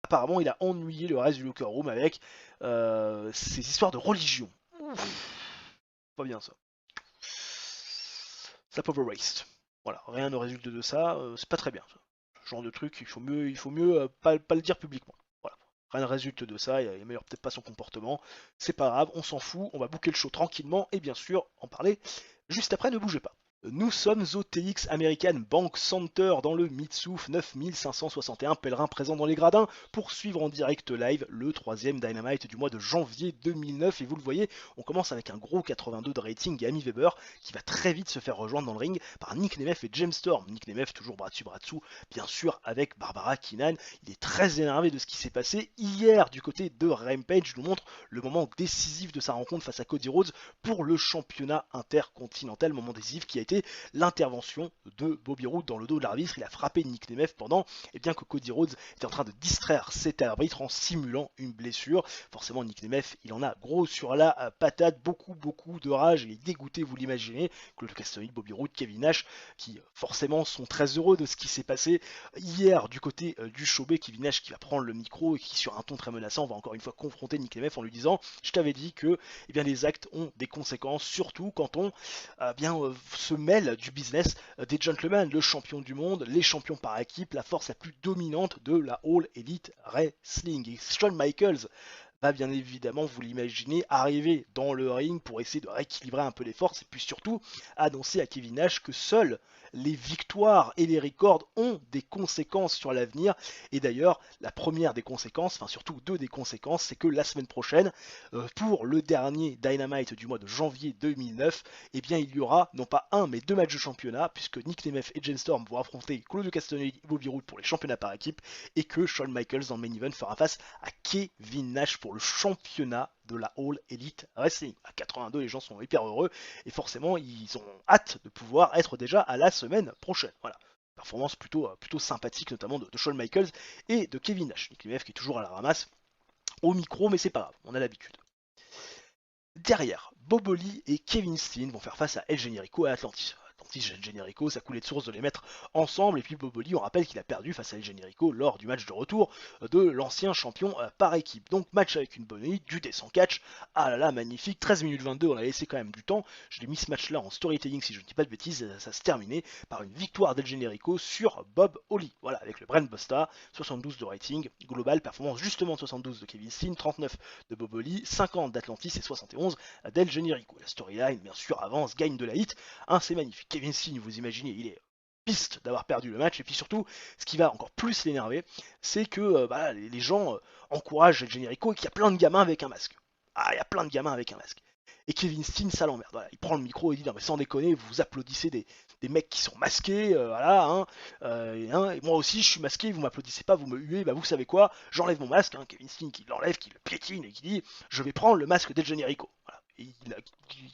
S2: Apparemment, il a ennuyé le reste du locker room avec ces histoires de religion. Ouf, pas bien ça. Ça pauvre waste. Voilà, rien ne résulte de ça, c'est pas très bien. Ce genre de truc, il faut mieux pas le dire publiquement. Voilà. Rien ne résulte de ça, il améliore peut-être pas son comportement. C'est pas grave, on s'en fout, on va booker le show tranquillement et bien sûr en parler juste après, ne bougez pas. Nous sommes au TX American Bank Center dans le Mitsouf 9561, pèlerin présent dans les gradins pour suivre en direct live le troisième Dynamite du mois de janvier 2009. Et vous le voyez, on commence avec un gros 82 de rating et Amy Weber qui va très vite se faire rejoindre dans le ring par Nick Nemeth et James Storm. Nick Nemeth toujours bras dessus, bien sûr avec Barbara Keenan. Il est très énervé de ce qui s'est passé hier du côté de Rampage. Nous montre le moment décisif de sa rencontre face à Cody Rhodes pour le championnat intercontinental, moment décisif qui a été l'intervention de Bobby Roode dans le dos de l'arbitre. Il a frappé Nick Nemeth pendant que Cody Rhodes était en train de distraire cet arbitre en simulant une blessure. Forcément, Nick Nemeth, il en a gros sur la patate, beaucoup de rage, il est dégoûté, vous l'imaginez. Claude Castagnoli, Bobby Roode, Kevin Nash, qui forcément sont très heureux de ce qui s'est passé hier du côté du show B. Kevin Nash qui va prendre le micro et qui, sur un ton très menaçant, va encore une fois confronter Nick Nemeth en lui disant: je t'avais dit que les actes ont des conséquences, surtout quand on se mêle du business des gentlemen, le champion du monde, les champions par équipe, la force la plus dominante de la All Elite Wrestling. Et Shawn Michaels va bien évidemment, vous l'imaginez, arriver dans le ring pour essayer de rééquilibrer un peu les forces et puis surtout annoncer à Kevin Nash que seules les victoires et les records ont des conséquences sur l'avenir. Et d'ailleurs, la première des conséquences, enfin surtout deux des conséquences, c'est que la semaine prochaine, pour le dernier Dynamite du mois de janvier 2009, eh bien il y aura non pas un mais deux matchs de championnat, puisque Nick Nemeth et James Storm vont affronter Claudio Castagnoli et Bobby Roode pour les championnats par équipe, et que Shawn Michaels dans le main event fera face à Kevin Nash pour le championnat de la All Elite Wrestling. À 82, les gens sont hyper heureux et forcément, ils ont hâte de pouvoir être déjà à la semaine prochaine. Voilà. Performance plutôt sympathique, notamment de Shawn Michaels et de Kevin Nash. Nick Nemeth qui est toujours à la ramasse au micro, mais c'est pas grave, on a l'habitude. Derrière, Bob Holly et Kevin Steen vont faire face à El Generico et Atlantis. Atlantis et El Generico, ça coulait de source de les mettre ensemble. Et puis Bob Holly, on rappelle qu'il a perdu face à El Generico lors du match de retour de l'ancien champion par équipe. Donc match avec une bonne nuit, du descent catch. Ah là là, magnifique, 13 minutes 22, on a laissé quand même du temps. Je l'ai mis ce match-là en storytelling, si je ne dis pas de bêtises, ça se terminait par une victoire d'El Generico sur Bob Holly. Voilà, avec le Brent Busta, 72 de rating global, performance justement de 72 de Kevin Steen, 39 de Bob Holly, 50 d'Atlantis et 71 d'El Generico. La storyline, bien sûr, avance, gagne de la hit. C'est magnifique. Kevin Steen, vous imaginez, il est piste d'avoir perdu le match. Et puis surtout, ce qui va encore plus l'énerver, c'est que les gens encouragent El Generico et qu'il y a plein de gamins avec un masque. Il y a plein de gamins avec un masque. Et Kevin Steen, ça l'emmerde. Voilà, il prend le micro et dit non mais sans déconner, vous applaudissez des mecs qui sont masqués, et moi aussi je suis masqué, vous m'applaudissez pas, vous me huez, vous savez quoi, j'enlève mon masque, Kevin Steen qui l'enlève, qui le piétine et qui dit je vais prendre le masque d'El Generico. Voilà. Il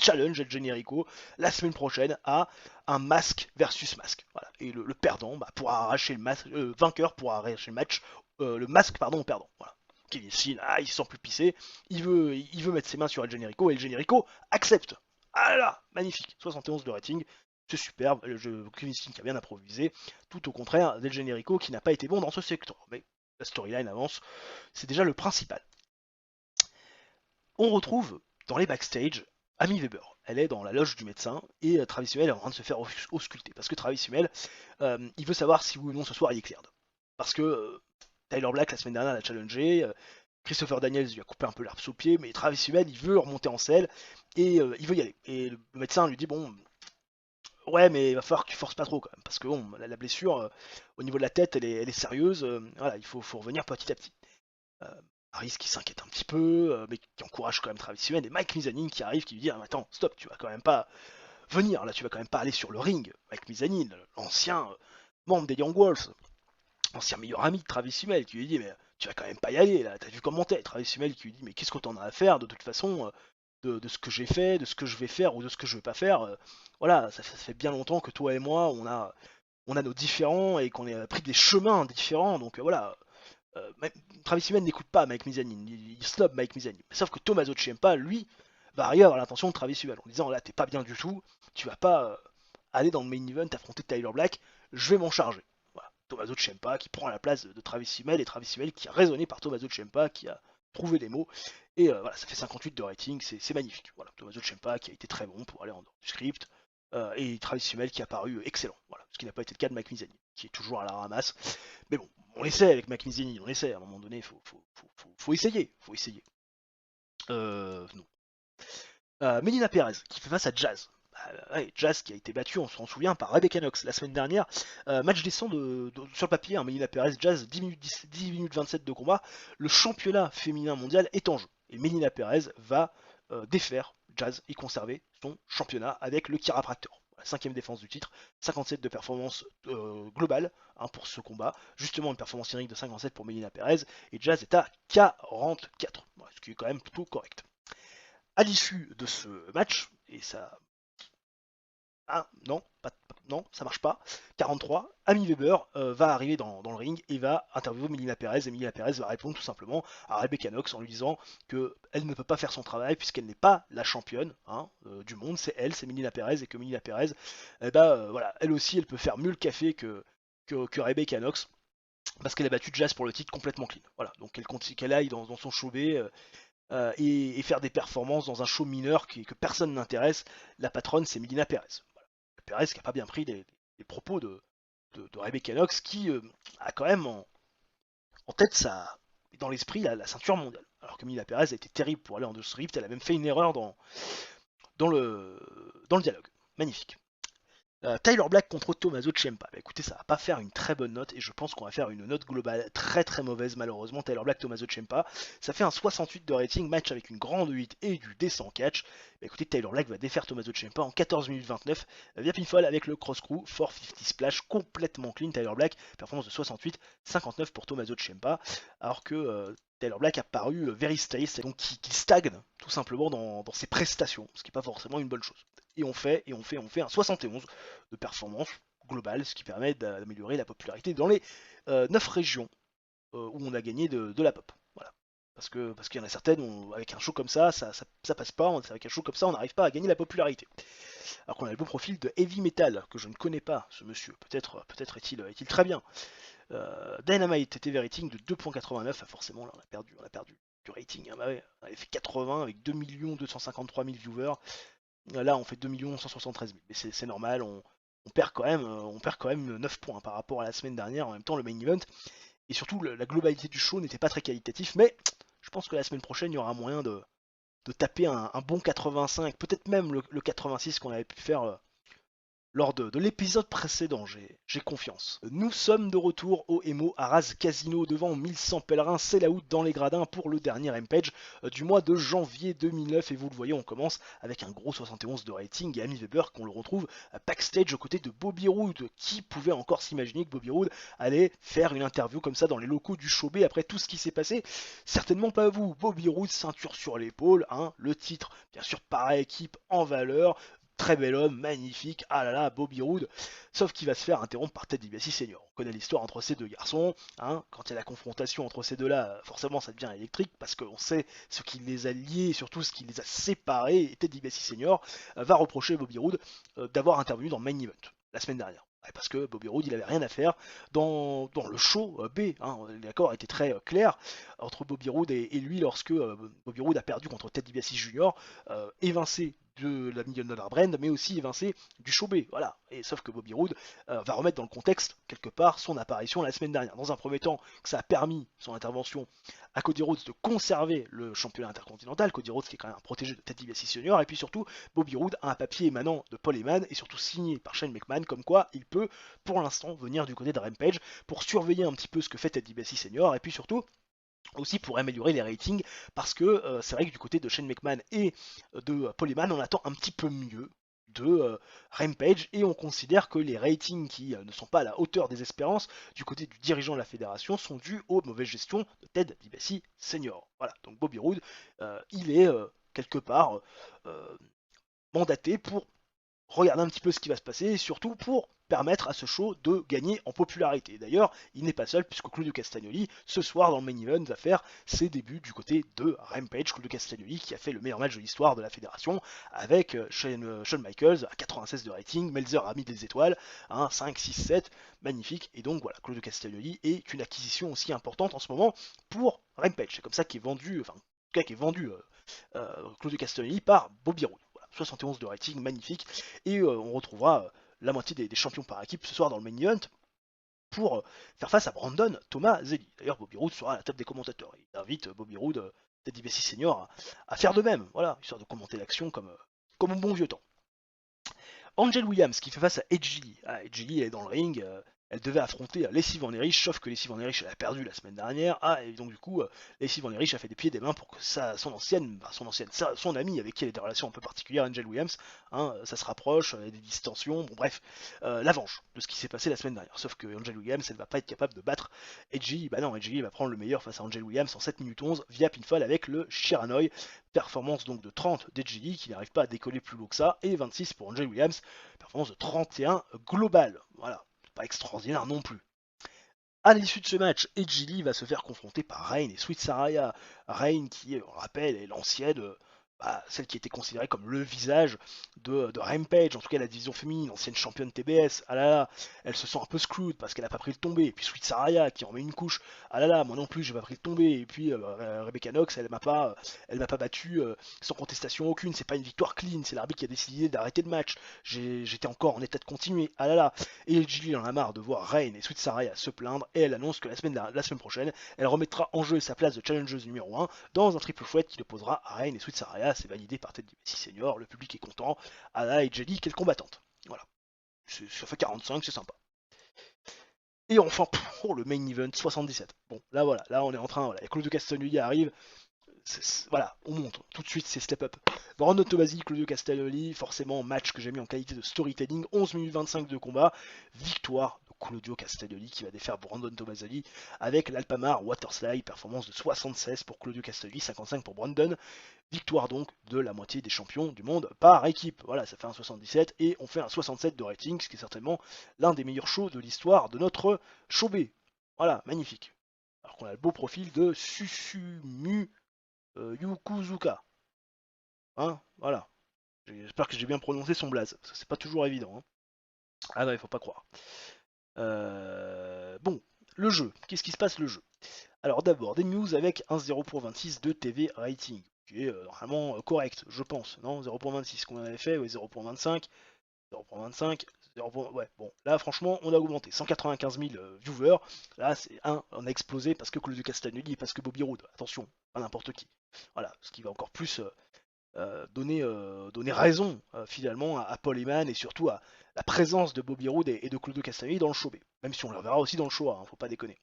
S2: challenge El Generico la semaine prochaine à un masque versus masque. Voilà. Et le perdant pourra arracher le masque, vainqueur pourra arracher le masque au perdant. Voilà. Kevin Steen, il se sent plus pissé, il veut mettre ses mains sur El Generico et El Generico accepte. Ah là, magnifique, 71 de rating, c'est superbe, Kevin Steen qui a bien improvisé, tout au contraire d'El Generico qui n'a pas été bon dans ce secteur. Mais la storyline avance, c'est déjà le principal. On retrouve dans les backstage Amy Weber. Elle est dans la loge du médecin et Travis Hummel est en train de se faire ausculter. Parce que Travis Hummel, il veut savoir si oui ou non ce soir il est cleared. Parce que Tyler Black la semaine dernière l'a challengé, Christopher Daniels lui a coupé un peu l'herbe sous le pied, mais Travis Hummel il veut remonter en selle et il veut y aller. Et le médecin lui dit bon, ouais mais il va falloir que tu forces pas trop quand même, parce que bon, la blessure au niveau de la tête elle est sérieuse, voilà, il faut revenir petit à petit. Harris qui s'inquiète un petit peu, mais qui encourage quand même Travis Hummel, et Mike Mizanin qui arrive, qui lui dit attends, stop, tu vas quand même pas venir, là tu vas quand même pas aller sur le ring. Mike Mizanin, l'ancien membre des Young Wolves, ancien meilleur ami de Travis Hummel, qui lui dit mais tu vas quand même pas y aller, là t'as vu comment t'es. Travis Hummel qui lui dit mais qu'est-ce que t'en as à faire de toute façon, de ce que j'ai fait, de ce que je vais faire ou de ce que je vais pas faire. Voilà, ça fait bien longtemps que toi et moi on a nos différents et qu'on a pris des chemins différents, donc voilà. Travis Hummel n'écoute pas Mike Mizanin, il snob Mike Mizanin. Sauf que Tommaso Ciampa, lui, va arriver à avoir l'intention de Travis Hummel en disant là t'es pas bien du tout, tu vas pas aller dans le main event affronter Tyler Black, je vais m'en charger. Voilà. Tommaso Ciampa qui prend la place de Travis Hummel, et Travis Hummel qui a raisonné par Tommaso Ciampa, qui a trouvé les mots, et voilà, ça fait 58 de rating, c'est magnifique. Voilà, Tommaso Ciampa qui a été très bon pour aller en dehors du script, et Travis Hummel qui a paru excellent, voilà, ce qui n'a pas été le cas de Mike Mizanin, qui est toujours à la ramasse. Mais bon, on essaie avec Mike Mizanin, on essaie, à un moment donné, faut essayer, non. Melina Perez qui fait face à Jazz. Jazz qui a été battu, on s'en souvient, par Rebecca Knox la semaine dernière. Match décent sur le papier, Melina Perez, Jazz, 10 minutes 27 de combat. Le championnat féminin mondial est en jeu. Et Melina Perez va défaire Jazz et conserver son championnat avec le chiropracteur. Cinquième défense du titre, 57 de performance globale pour ce combat. Justement une performance unique de 57 pour Melina Perez. Et Jazz est à 44, ce qui est quand même plutôt correct. À l'issue de ce match, et ça... non, ça marche pas. 43, Amy Weber va arriver dans le ring et va interviewer Melina Perez. Et Melina Perez va répondre tout simplement à Rebecca Knox en lui disant qu'elle ne peut pas faire son travail puisqu'elle n'est pas la championne du monde. C'est Melina Perez, et que Melina Perez, voilà, elle aussi, elle peut faire mieux le café que Rebecca Knox, parce qu'elle a battu Jazz pour le titre complètement clean. Voilà, donc qu'elle aille dans son show B. Et faire des performances dans un show mineur que personne n'intéresse. La patronne, c'est Melina Perez. Voilà. Perez qui n'a pas bien pris les propos de Rebecca Knox, qui a quand même en tête dans l'esprit la ceinture mondiale. Alors que Melina Perez a été terrible pour aller en dessous script, elle a même fait une erreur dans le dialogue. Magnifique. Tyler Black contre Tommaso Ciampa. Écoutez, ça va pas faire une très bonne note, et je pense qu'on va faire une note globale très très mauvaise malheureusement. Tyler Black, Tommaso Ciampa, ça fait un 68 de rating, match avec une grande 8 et du descent catch. Écoutez, Tyler Black va défaire Tommaso Ciampa en 14 minutes 29 via pinfall avec le cross screw 450 splash complètement clean. Tyler Black, performance de 68, 59 pour Tommaso Ciampa, alors que Tyler Black a paru very stale, donc qui stagne tout simplement dans ses prestations, ce qui n'est pas forcément une bonne chose. Et on fait un 71 de performance globale, ce qui permet d'améliorer la popularité dans les 9 régions où on a gagné de la pop. Voilà. Parce qu'il y en a certaines, avec un show comme ça passe pas, avec un show comme ça, on n'arrive pas à gagner la popularité. Alors qu'on a le beau profil de Heavy Metal, que je ne connais pas, ce monsieur. Peut-être est-il très bien. Dynamite était rating de 2.89, ah, forcément là on a perdu du rating. Hein, bah ouais, on avait fait 80 avec 2 253 000 viewers. Là on fait 2 173 000. Mais c'est normal, on perd quand même 9 points par rapport à la semaine dernière. En même temps, le main event et surtout la globalité du show n'était pas très qualitatif. Mais je pense que la semaine prochaine, il y aura moyen de taper un bon 85, peut-être même le 86 qu'on avait pu faire lors de l'épisode précédent, j'ai confiance. Nous sommes de retour au Emo Arras Casino devant 1100 pèlerins, c'est la out dans les gradins pour le dernier Rampage du mois de janvier 2009 et vous le voyez, on commence avec un gros 71 de rating et Amy Weber qu'on le retrouve backstage aux côtés de Bobby Roode. Qui pouvait encore s'imaginer que Bobby Roode allait faire une interview comme ça dans les locaux du Showbé après tout ce qui s'est passé? Certainement pas vous. Bobby Roode, ceinture sur l'épaule, hein, le titre bien sûr par équipe en valeur. Très bel homme, magnifique, ah là là, Bobby Roode, sauf qu'il va se faire interrompre par Ted DiBiase Senior. On connaît l'histoire entre ces deux garçons, hein. Quand il y a la confrontation entre ces deux-là, forcément ça devient électrique, parce qu'on sait ce qui les a liés, surtout ce qui les a séparés, et Ted DiBiase Senior va reprocher à Bobby Roode d'avoir intervenu dans Main Event, la semaine dernière. Parce que Bobby Roode, il avait rien à faire dans le show B. Hein. L'accord était très clair entre Bobby Roode et lui lorsque Bobby Roode a perdu contre Ted DiBiase Jr., évincé de la Million Dollar Brand, mais aussi évincé du show B. Voilà. Et sauf que Bobby Roode va remettre dans le contexte, quelque part, son apparition la semaine dernière. Dans un premier temps, que ça a permis son intervention à Cody Rhodes de conserver le championnat intercontinental. Cody Rhodes qui est quand même un protégé de Ted DiBiase Senior. Et puis surtout, Bobby Roode a un papier émanant de Paul Heyman et surtout signé par Shane McMahon, comme quoi il peut, pour l'instant, venir du côté de Rampage pour surveiller un petit peu ce que fait Ted DiBiase Senior. Et puis surtout, aussi pour améliorer les ratings, parce que c'est vrai que du côté de Shane McMahon et de Paul Heyman, on attend un petit peu mieux de Rampage et on considère que les ratings qui ne sont pas à la hauteur des espérances du côté du dirigeant de la fédération sont dus aux mauvaises gestions de Ted DiBiase Senior. Voilà, donc Bobby Roode, il est quelque part mandaté pour regarder un petit peu ce qui va se passer et surtout pour permettre à ce show de gagner en popularité. D'ailleurs, il n'est pas seul puisque Claudio Castagnoli, ce soir dans le main event, va faire ses débuts du côté de Rampage. Claudio Castagnoli qui a fait le meilleur match de l'histoire de la fédération avec Shawn Michaels à 96 de rating, Melzer a mis des étoiles, 5, 6, 7, magnifique. Et donc voilà, Claudio Castagnoli est une acquisition aussi importante en ce moment pour Rampage. C'est comme ça qu'est vendu, enfin, en tout cas qu'est vendu Claudio Castagnoli par Bobby Roode. 71 de rating, magnifique. Et on retrouvera la moitié des champions par équipe ce soir dans le main event pour faire face à Brandon Thomas Zelli. D'ailleurs, Bobby Roode sera à la table des commentateurs. Il invite Bobby Roode, Ted DiBiase Senior, à faire de même, voilà, histoire de commenter l'action comme au bon vieux temps. Angel Williams qui fait face à Edge Lee. Edge Lee est dans le ring, elle devait affronter Lacey Van Erich, sauf que Lacey Van Erich elle a perdu la semaine dernière. Et donc du coup, Lacey Van Erich a fait des pieds et des mains pour que son amie avec qui elle a des relations un peu particulières, Angel Williams, ça se rapproche, des distensions, bon bref, la venge de ce qui s'est passé la semaine dernière. Sauf que Angel Williams, elle va pas être capable de battre Edgy. Bah non, Edgy va prendre le meilleur face à Angel Williams en 7 minutes 11 via pinfall avec le Shiranoi. Performance donc de 30 d'Edgy qui n'arrive pas à décoller plus haut que ça, et 26 pour Angel Williams, performance de 31 global. Voilà, pas extraordinaire non plus. À l'issue de ce match, Edgy Lee va se faire confronter par Reign et Sweet Saraya. Reign qui, on rappelle, est l'ancienne, celle qui était considérée comme le visage de Rampage, en tout cas la division féminine, ancienne championne TBS. Ah là là, elle se sent un peu screwed parce qu'elle n'a pas pris le tombé. Et puis Sweet Saraya qui en met une couche. Ah là là, moi non plus, j'ai pas pris le tombé. Et puis Rebecca Knox, elle m'a pas battu sans contestation aucune. C'est pas une victoire clean, c'est l'arbitre qui a décidé d'arrêter le match. J'étais encore en état de continuer. Ah là là. Et Gilly en a marre de voir Reign et Sweet Saraya se plaindre et elle annonce que la semaine prochaine, elle remettra en jeu sa place de challengeuse numéro 1 dans un triple threat qui l'opposera à Reign et Sweet Saraya. C'est validé par Ted DiBiase Senior, le public est content. Ala et Jelly, quelle combattante. Voilà. Ça fait 45, c'est sympa. Et enfin, le main event 77. Bon, là voilà, là on est en train, voilà, Claudio Castagnoli arrive. Voilà, on monte, tout de suite c'est step up. Brandon Tomasi, Claudio Castagnoli, forcément match que j'ai mis en qualité de storytelling, 11 minutes 25 de combat, victoire de Claudio Castagnoli qui va défaire Brandon Tomasi avec l'Alpamar Waterslide, performance de 76 pour Claudio Castagnoli, 55 pour Brandon, victoire donc de la moitié des champions du monde par équipe. Voilà, ça fait un 77 et on fait un 67 de rating, ce qui est certainement l'un des meilleurs shows de l'histoire de notre show B. Voilà, magnifique. Alors qu'on a le beau profil de Susumu Yukuzuka. Hein, voilà. J'espère que j'ai bien prononcé son blaze, parce que c'est pas toujours évident. Hein. Ah non, il faut pas croire. Bon, le jeu. Qu'est-ce qui se passe le jeu? Alors d'abord, des news avec un 0.26 de TV rating, qui est normalement correct, je pense. Non, 0.26 qu'on avait fait, ouais, 0.25, 0.25, 0. Ouais, bon, là franchement, on a augmenté. 195 000 viewers, là on a explosé parce que Claudio Castagnoli et parce que Bobby Roode. Attention, pas n'importe qui. Voilà, ce qui va encore plus donner raison finalement à Paul Heyman et surtout à la présence de Bobby Roode et de Claudio Castagnoli dans le show B. Même si on le verra aussi dans le show A, hein, faut pas déconner.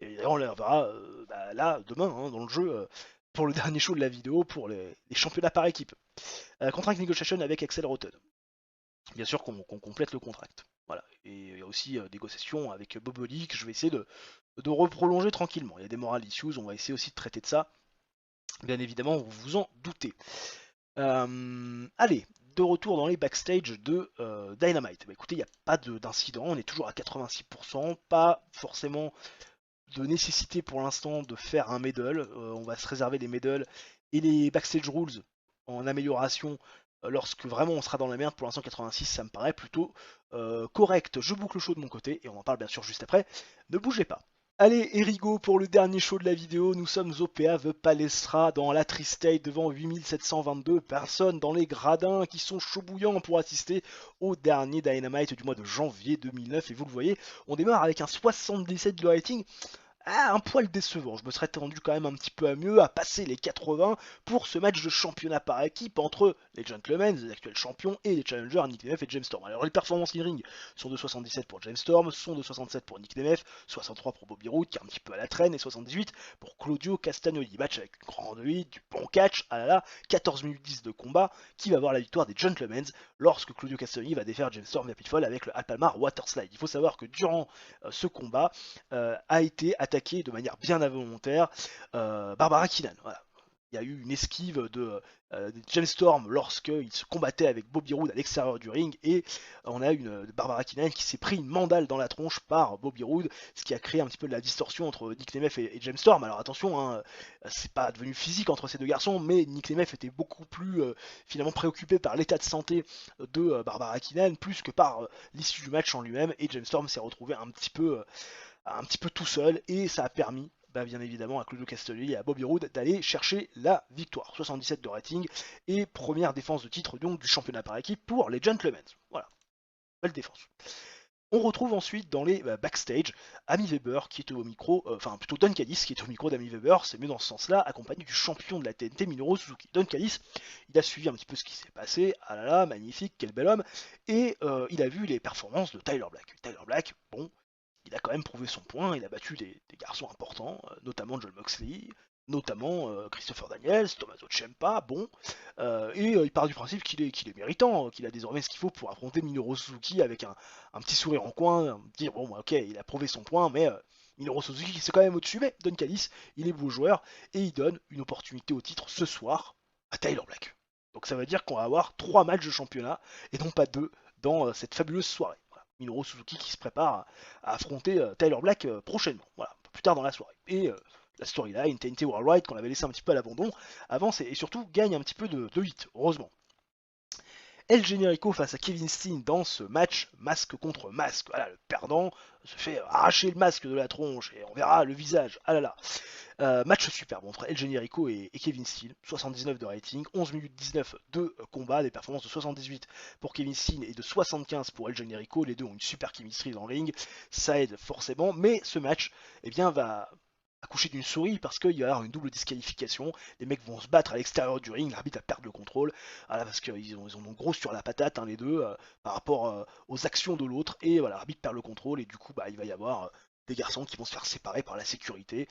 S2: Et d'ailleurs on le verra là demain hein, dans le jeu pour le dernier show de la vidéo pour les championnats par équipe. Contract negotiation avec Axel Rotten. Bien sûr qu'on complète le contract. Voilà. Et il y a aussi négociations avec Bob Holly que je vais essayer de reprolonger tranquillement. Il y a des moral issues, on va essayer aussi de traiter de ça. Bien évidemment, vous vous en doutez. Allez, de retour dans les backstage de Dynamite. Bah, écoutez, il n'y a pas d'incident, on est toujours à 86%, pas forcément de nécessité pour l'instant de faire un medal. On va se réserver les medals et les backstage rules en amélioration lorsque vraiment on sera dans la merde. Pour l'instant 86 ça me paraît plutôt correct. Je boucle le show de mon côté et on en parle bien sûr juste après. Ne bougez pas. Allez, Erigo pour le dernier show de la vidéo, nous sommes au PA The Palestra dans la Tri-State devant 8722 personnes dans les gradins qui sont chauds bouillants pour assister au dernier Dynamite du mois de janvier 2009 et vous le voyez, on démarre avec un 77 de rating. Un poil décevant. Je me serais tendu quand même un petit peu à mieux, à passer les 80 pour ce match de championnat par équipe entre les Gentlemen, les actuels champions, et les challengers Nick Nemeth et James Storm. Alors les performances in-ring sont de 77 pour James Storm, sont de 67 pour Nick Nemeth, 63 pour Bobby Roode qui est un petit peu à la traîne, et 78 pour Claudio Castagnoli. Match avec une grande lutte, du bon catch, ah là là, 14 minutes 10 de combat, qui va voir la victoire des Gentlemen lorsque Claudio Castagnoli va défaire James Storm via Pitfall avec le Alpalmar Waterslide. Il faut savoir que durant ce combat a été attaqué de manière bien involontaire Barbara Keenan. Voilà. Il y a eu une esquive de James Storm lorsqu'il se combattait avec Bobby Roode à l'extérieur du ring et on a une Barbara Keenan qui s'est pris une mandale dans la tronche par Bobby Roode, ce qui a créé un petit peu de la distorsion entre Nick Nemeth et James Storm. Alors attention, hein, c'est pas devenu physique entre ces deux garçons, mais Nick Nemeth était beaucoup plus finalement préoccupé par l'état de santé de Barbara Keenan plus que par l'issue du match en lui-même et James Storm s'est retrouvé un petit peu tout seul et ça a permis bien évidemment à Claudio Castagnoli et à Bobby Roode d'aller chercher la victoire. 77 de rating et première défense de titre donc du championnat par équipe pour les Gentlemen. Voilà, belle défense. On retrouve ensuite dans les backstage Amy Weber qui est au micro, enfin plutôt Don Callis qui est au micro d'Amy Weber, c'est mieux dans ce sens-là, accompagné du champion de la TNT Minoru Suzuki. Don Callis, il a suivi un petit peu ce qui s'est passé, ah là là, magnifique, quel bel homme, et il a vu les performances de Tyler Black. Tyler Black, bon, il a quand même prouvé son point, il a battu des garçons importants, notamment John Moxley, notamment Christopher Daniels, Tommaso Ciampa, bon, et il part du principe qu'il est méritant, qu'il a désormais ce qu'il faut pour affronter Minoru Suzuki avec un petit sourire en coin, dire bon ok, il a prouvé son point, mais Minoru Suzuki c'est quand même au-dessus, mais Don Callis, il est beau joueur, et il donne une opportunité au titre ce soir à Tyler Black. Donc ça veut dire qu'on va avoir 3 matchs de championnat, et non pas 2, dans cette fabuleuse soirée. Minoru Suzuki qui se prépare à affronter Tyler Black prochainement, voilà, un peu plus tard dans la soirée. Et la storyline, TNT Worldwide qu'on avait laissé un petit peu à l'abandon, avance et surtout gagne un petit peu de hit, heureusement. El Generico face à Kevin Steen dans ce match masque contre masque. Voilà, le perdant se fait arracher le masque de la tronche et on verra le visage. Ah là là. Match superbe entre El Generico et Kevin Steen, 79 de rating, 11 minutes 19 de combat, des performances de 78 pour Kevin Steen et de 75 pour El Generico, les deux ont une super chemistry dans le ring, ça aide forcément, mais ce match va accoucher d'une souris parce qu'il va y avoir une double disqualification, les mecs vont se battre à l'extérieur du ring, l'arbitre va perdre le contrôle, voilà, parce qu'ils en ont gros sur la patate, hein, les deux, par rapport aux actions de l'autre, et voilà, l'arbitre perd le contrôle, et du coup il va y avoir des garçons qui vont se faire séparer par la sécurité,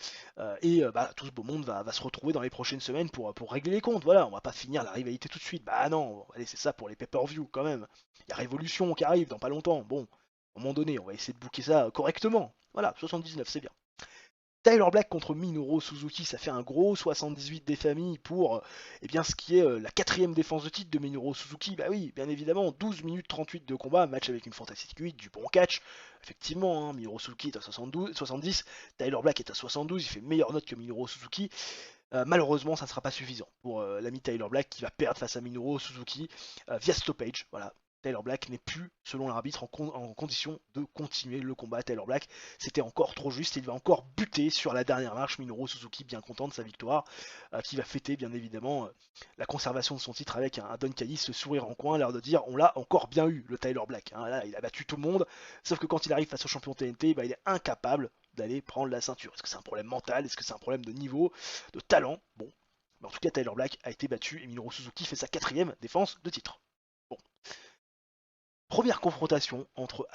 S2: et tout ce beau monde va se retrouver dans les prochaines semaines pour régler les comptes. Voilà, on va pas finir la rivalité tout de suite. Bah non, allez, c'est ça pour les pay-per-view quand même. Il y a Révolution qui arrive dans pas longtemps. Bon, à un moment donné, on va essayer de booker ça correctement. Voilà, 79, c'est bien. Tyler Black contre Minoru Suzuki, ça fait un gros 78 des familles pour eh bien, ce qui est la quatrième défense de titre de Minoru Suzuki. Bah oui, bien évidemment, 12 minutes 38 de combat, match avec une fantastique 8, du bon catch. Effectivement, hein, Minoru Suzuki est à 70, Tyler Black est à 72, il fait meilleure note que Minoru Suzuki. Malheureusement, ça ne sera pas suffisant pour l'ami Tyler Black qui va perdre face à Minoru Suzuki via stoppage. Voilà. Tyler Black n'est plus, selon l'arbitre, en condition de continuer le combat. Tyler Black, c'était encore trop juste. Il va encore buter sur la dernière marche. Minoru Suzuki, bien content de sa victoire, qui va fêter, bien évidemment, la conservation de son titre avec un Don Callis, le sourire en coin, l'air de dire on l'a encore bien eu, le Tyler Black. Hein. Là, il a battu tout le monde. Sauf que quand il arrive face au champion TNT, bah, il est incapable d'aller prendre la ceinture. Est-ce que c'est un problème mental? Est-ce que c'est un problème de niveau, de talent? Bon, mais en tout cas, Tyler Black a été battu et Minoru Suzuki fait sa quatrième défense de titre. Bon. Première confrontation entre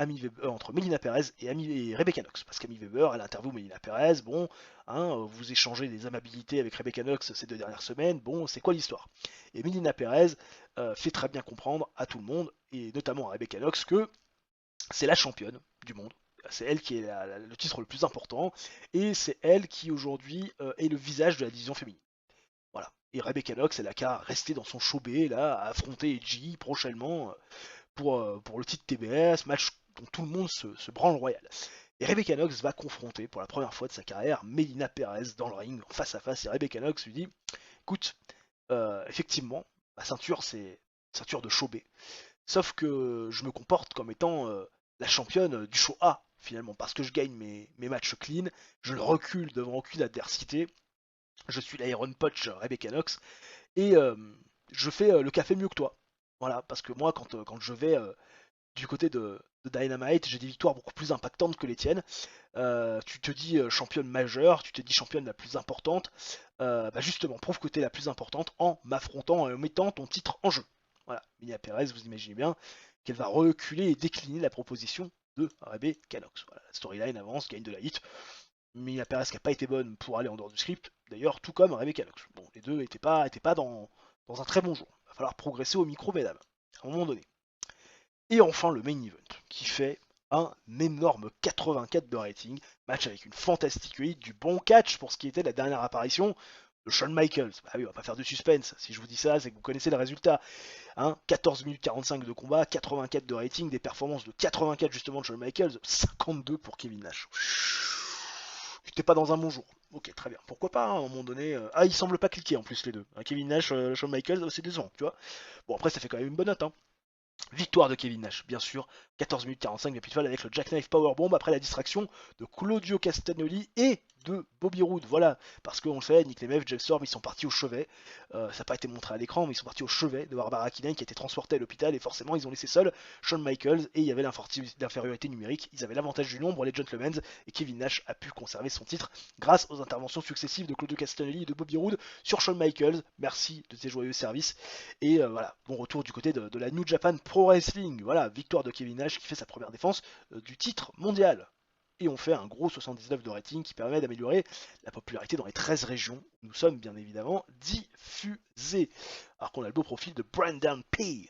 S2: Melina Perez et Rebecca Knox. Parce qu'Amy Weber, elle interview Melina Perez. Bon, hein, vous échangez des amabilités avec Rebecca Knox ces 2 dernières semaines. Bon, c'est quoi l'histoire? Et Melina Perez fait très bien comprendre à tout le monde, et notamment à Rebecca Knox, que c'est la championne du monde. C'est elle qui est le titre le plus important, et c'est elle qui aujourd'hui est le visage de la division féminine. Voilà. Et Rebecca Knox, elle a qu'à rester dans son show B, là, à affronter Edgy prochainement pour le titre TBS, match dont tout le monde se branle royal. Et Rebecca Knox va confronter pour la première fois de sa carrière Melina Perez dans le ring, face à face, et Rebecca Knox lui dit écoute, effectivement, ma ceinture c'est ceinture de show B. Sauf que je me comporte comme étant la championne du show A, finalement, parce que je gagne mes matchs clean, je ne recule devant aucune adversité, je suis l'Iron Punch Rebecca Knox, et je fais le café mieux que toi. Voilà, parce que moi, quand je vais du côté de Dynamite, j'ai des victoires beaucoup plus impactantes que les tiennes. Tu te dis championne majeure, tu te dis championne la plus importante. Bah justement, prouve que tu es la plus importante en m'affrontant et en mettant ton titre en jeu. Voilà, Minia Perez, vous imaginez bien qu'elle va reculer et décliner la proposition de Rebecca Knox. Voilà, la storyline avance, gagne de la hit. Minia Perez qui n'a pas été bonne pour aller en dehors du script, d'ailleurs, tout comme Rebecca Knox. Bon, les deux n'étaient pas dans un très bon jour. Il va falloir progresser au micro, mesdames, à un moment donné. Et enfin le main event, qui fait un énorme 84 de rating, match avec une fantastique hit, du bon catch pour ce qui était la dernière apparition de Shawn Michaels. Bah oui, on va pas faire de suspense, si je vous dis ça, c'est que vous connaissez le résultat. Hein, 14 minutes 45 de combat, 84 de rating, des performances de 84 justement de Shawn Michaels, 52 pour Kevin Nash. Tu t'es pas dans un bon jour. Ok, très bien. Pourquoi pas, hein, à un moment donné. Ah, ils semblent pas cliquer en plus les deux. Hein, Kevin Nash, Shawn Michaels, c'est décevant, tu vois. Bon, après, ça fait quand même une bonne note, hein. Victoire de Kevin Nash, bien sûr, 14 minutes 45 de pitfall avec le Jackknife Powerbomb après la distraction de Claudio Castagnoli et de Bobby Roode. Voilà, parce qu'on le sait, Nick Nemeth, Jeff Storm, ils sont partis au chevet. Ça n'a pas été montré à l'écran, mais ils sont partis au chevet de Barbara Kinen qui a été transportée à l'hôpital et forcément ils ont laissé seul Shawn Michaels et il y avait l'infériorité numérique. Ils avaient l'avantage du nombre, les Gentlemen, et Kevin Nash a pu conserver son titre grâce aux interventions successives de Claudio Castagnoli et de Bobby Roode sur Shawn Michaels. Merci de tes joyeux services. Et voilà, bon retour du côté de la New Japan Pro Wrestling. Voilà, victoire de Kevin Nash qui fait sa première défense du titre mondial. Et on fait un gros 79 de rating qui permet d'améliorer la popularité dans les 13 régions où nous sommes bien évidemment diffusés. Alors qu'on a le beau profil de Brandon P,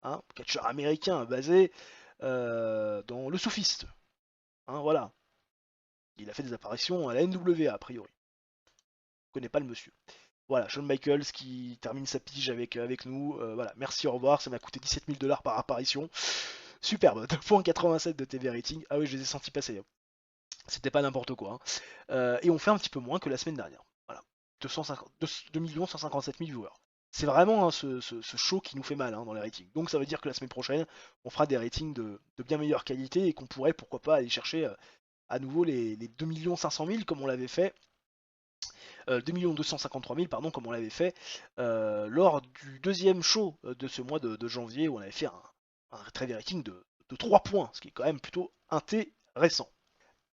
S2: hein, catcheur américain basé dans le soufiste. Hein, voilà. Il a fait des apparitions à la NWA a priori. Je connais pas le monsieur. Voilà, Shawn Michaels qui termine sa pige avec nous. Voilà, merci, au revoir. Ça m'a coûté 17 000 $ par apparition. Superbe, 2.87 de TV rating. Ah oui, je les ai sentis passer. Hein. C'était pas n'importe quoi. Hein. Et on fait un petit peu moins que la semaine dernière. Voilà, 2 157 000 viewers. C'est vraiment hein, ce show qui nous fait mal hein, dans les ratings. Donc ça veut dire que la semaine prochaine, on fera des ratings de bien meilleure qualité et qu'on pourrait, pourquoi pas, aller chercher à nouveau les 2 500 000 comme on l'avait fait 2 253 000 pardon, comme on l'avait fait lors du deuxième show de ce mois de janvier où on avait fait un trade rating de 3 points, ce qui est quand même plutôt intéressant.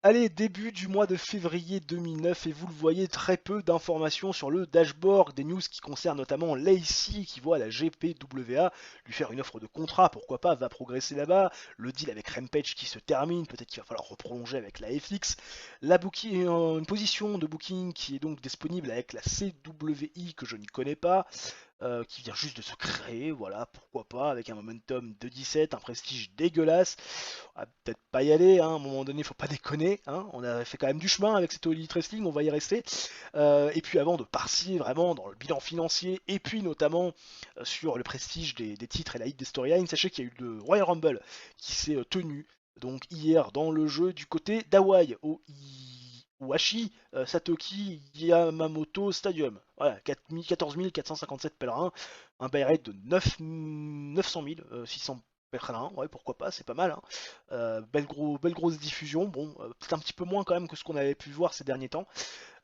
S2: Allez, début du mois de février 2009 et vous le voyez, très peu d'informations sur le dashboard, des news qui concernent notamment Lacey qui voit la GPWA lui faire une offre de contrat, pourquoi pas, va progresser là-bas, le deal avec Rampage qui se termine, peut-être qu'il va falloir reprolonger avec la FX, une position de booking qui est donc disponible avec la CWI que je ne connais pas, qui vient juste de se créer, voilà, pourquoi pas, avec un momentum de 17, un prestige dégueulasse. On va peut-être pas y aller, hein, à un moment donné, faut pas déconner, hein, on a fait quand même du chemin avec cette All Elite Wrestling, on va y rester. Et puis avant de partir vraiment dans le bilan financier, et puis notamment sur le prestige des titres et la hit des storylines, sachez qu'il y a eu le Royal Rumble qui s'est tenu donc hier dans le jeu du côté d'Hawaï, au Hachi Satoki Yamamoto Stadium. Voilà, 14 457 pèlerins, un buy rate de 900 600 pèlerins, ouais, pourquoi pas, c'est pas mal. Hein. Belle grosse diffusion, bon, peut-être un petit peu moins quand même que ce qu'on avait pu voir ces derniers temps,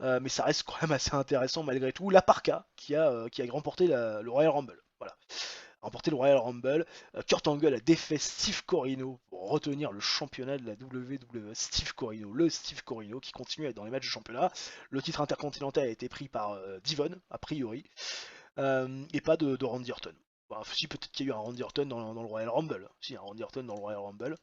S2: mais ça reste quand même assez intéressant malgré tout. La Parka qui a remporté le Royal Rumble. Voilà. Remporté le Royal Rumble. Kurt Angle a défait Steve Corino pour retenir le championnat de la WWE. Steve Corino, le Steve Corino qui continue à être dans les matchs de championnat. Le titre intercontinental a été pris par Devon, a priori, et pas de Randy Orton. Enfin, si peut-être qu'il y a eu un Randy Orton dans le Royal Rumble. Si, un Randy Orton dans le Royal Rumble.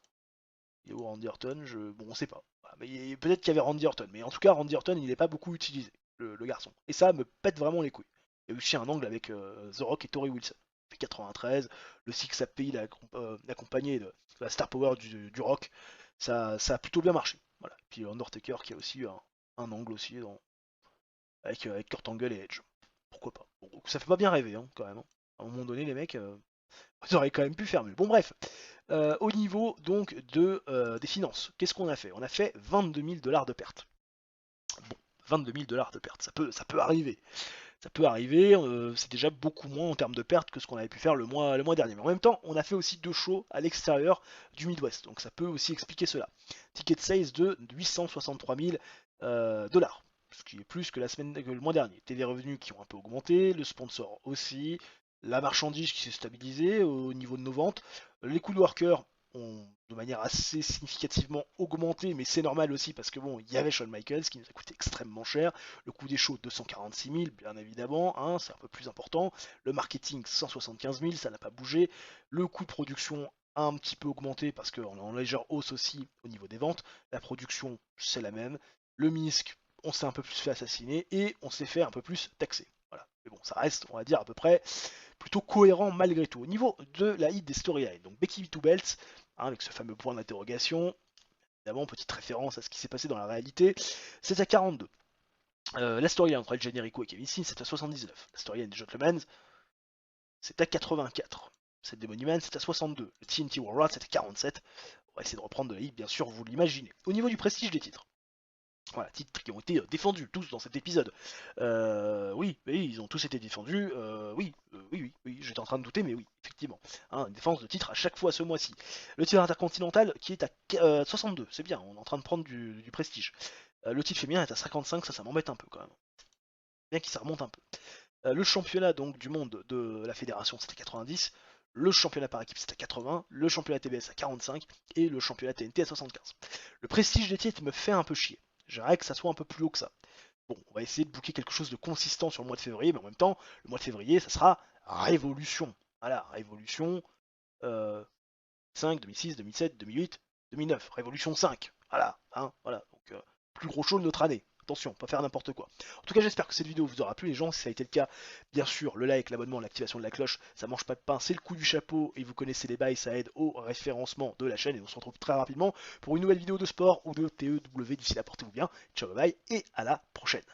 S2: Il est où Randy Orton bon, on sait pas. Voilà, mais peut-être qu'il y avait Randy Orton. Mais en tout cas, Randy Orton, il n'est pas beaucoup utilisé, le garçon. Et ça me pète vraiment les couilles. Il y a aussi un angle avec The Rock et Tori Wilson. 93, le Six Appeal accompagné de la Star Power du Rock, ça a plutôt bien marché. Voilà. Puis Undertaker qui a aussi eu un angle aussi avec Kurt Angle et Edge. Pourquoi pas. Bon, ça fait pas bien rêver hein, quand même. Hein. À un moment donné, les mecs, ils auraient quand même pu faire mieux. Bon bref, au niveau donc des finances, qu'est-ce qu'on a fait? On a fait 22 000 $ de perte. Bon, 22 000 $ de perte, ça peut arriver. Ça peut arriver, c'est déjà beaucoup moins en termes de pertes que ce qu'on avait pu faire le mois dernier. Mais en même temps, on a fait aussi 2 shows à l'extérieur du Midwest, donc ça peut aussi expliquer cela. Ticket sales de 863 000 $, ce qui est plus que le mois dernier. TV revenus qui ont un peu augmenté, le sponsor aussi, la marchandise qui s'est stabilisée au niveau de nos ventes, les coûts de worker ont de manière assez significativement augmenté, mais c'est normal aussi parce que bon, il y avait Shawn Michaels qui nous a coûté extrêmement cher, le coût des shows 246 000 bien évidemment, hein, c'est un peu plus important, le marketing 175 000, ça n'a pas bougé, le coût de production a un petit peu augmenté parce qu'on est en légère hausse aussi au niveau des ventes, la production c'est la même, le MISC on s'est un peu plus fait assassiner et on s'est fait un peu plus taxer. Voilà. Mais bon, ça reste, on va dire, à peu près plutôt cohérent malgré tout. Au niveau de la hit des storylines, donc Becky Two Belts, hein, avec ce fameux point d'interrogation, évidemment, petite référence à ce qui s'est passé dans la réalité, c'est à 42. La storyline entre El Generico et Kevin Steen, c'est à 79. La storyline des Gentlemen, c'est à 84. Celle des Moneyman, c'est à 62. Le TNT World, c'est à 47. On va essayer de reprendre de la hit, bien sûr, vous l'imaginez. Au niveau du prestige des titres, voilà, titres qui ont été défendus tous dans cet épisode. Oui, ils ont tous été défendus. Oui, j'étais en train de douter, mais oui, effectivement. Hein, une défense de titre à chaque fois ce mois-ci. Le titre intercontinental qui est à 62, c'est bien, on est en train de prendre du prestige. Le titre féminin est à 55, ça m'embête un peu quand même. Bien qu'il ça remonte un peu. Le championnat donc du monde de la fédération c'était à 90. Le championnat par équipe c'était à 80, le championnat TBS à 45 et le championnat TNT à 75. Le prestige des titres me fait un peu chier. J'aimerais que ça soit un peu plus haut que ça. Bon, on va essayer de booker quelque chose de consistant sur le mois de février, mais en même temps, le mois de février, ça sera Révolution. Voilà, Révolution 5, 2006, 2007, 2008, 2009. Révolution 5. Voilà, hein, voilà. Donc, plus gros show de notre année. Attention, pas faire n'importe quoi. En tout cas, j'espère que cette vidéo vous aura plu, les gens. Si ça a été le cas, bien sûr, le like, l'abonnement, l'activation de la cloche, ça mange pas de pain, c'est le coup du chapeau. Et vous connaissez les bails, ça aide au référencement de la chaîne. Et on se retrouve très rapidement pour une nouvelle vidéo de sport ou de TEW. D'ici là, portez-vous bien. Ciao, bye bye, et à la prochaine.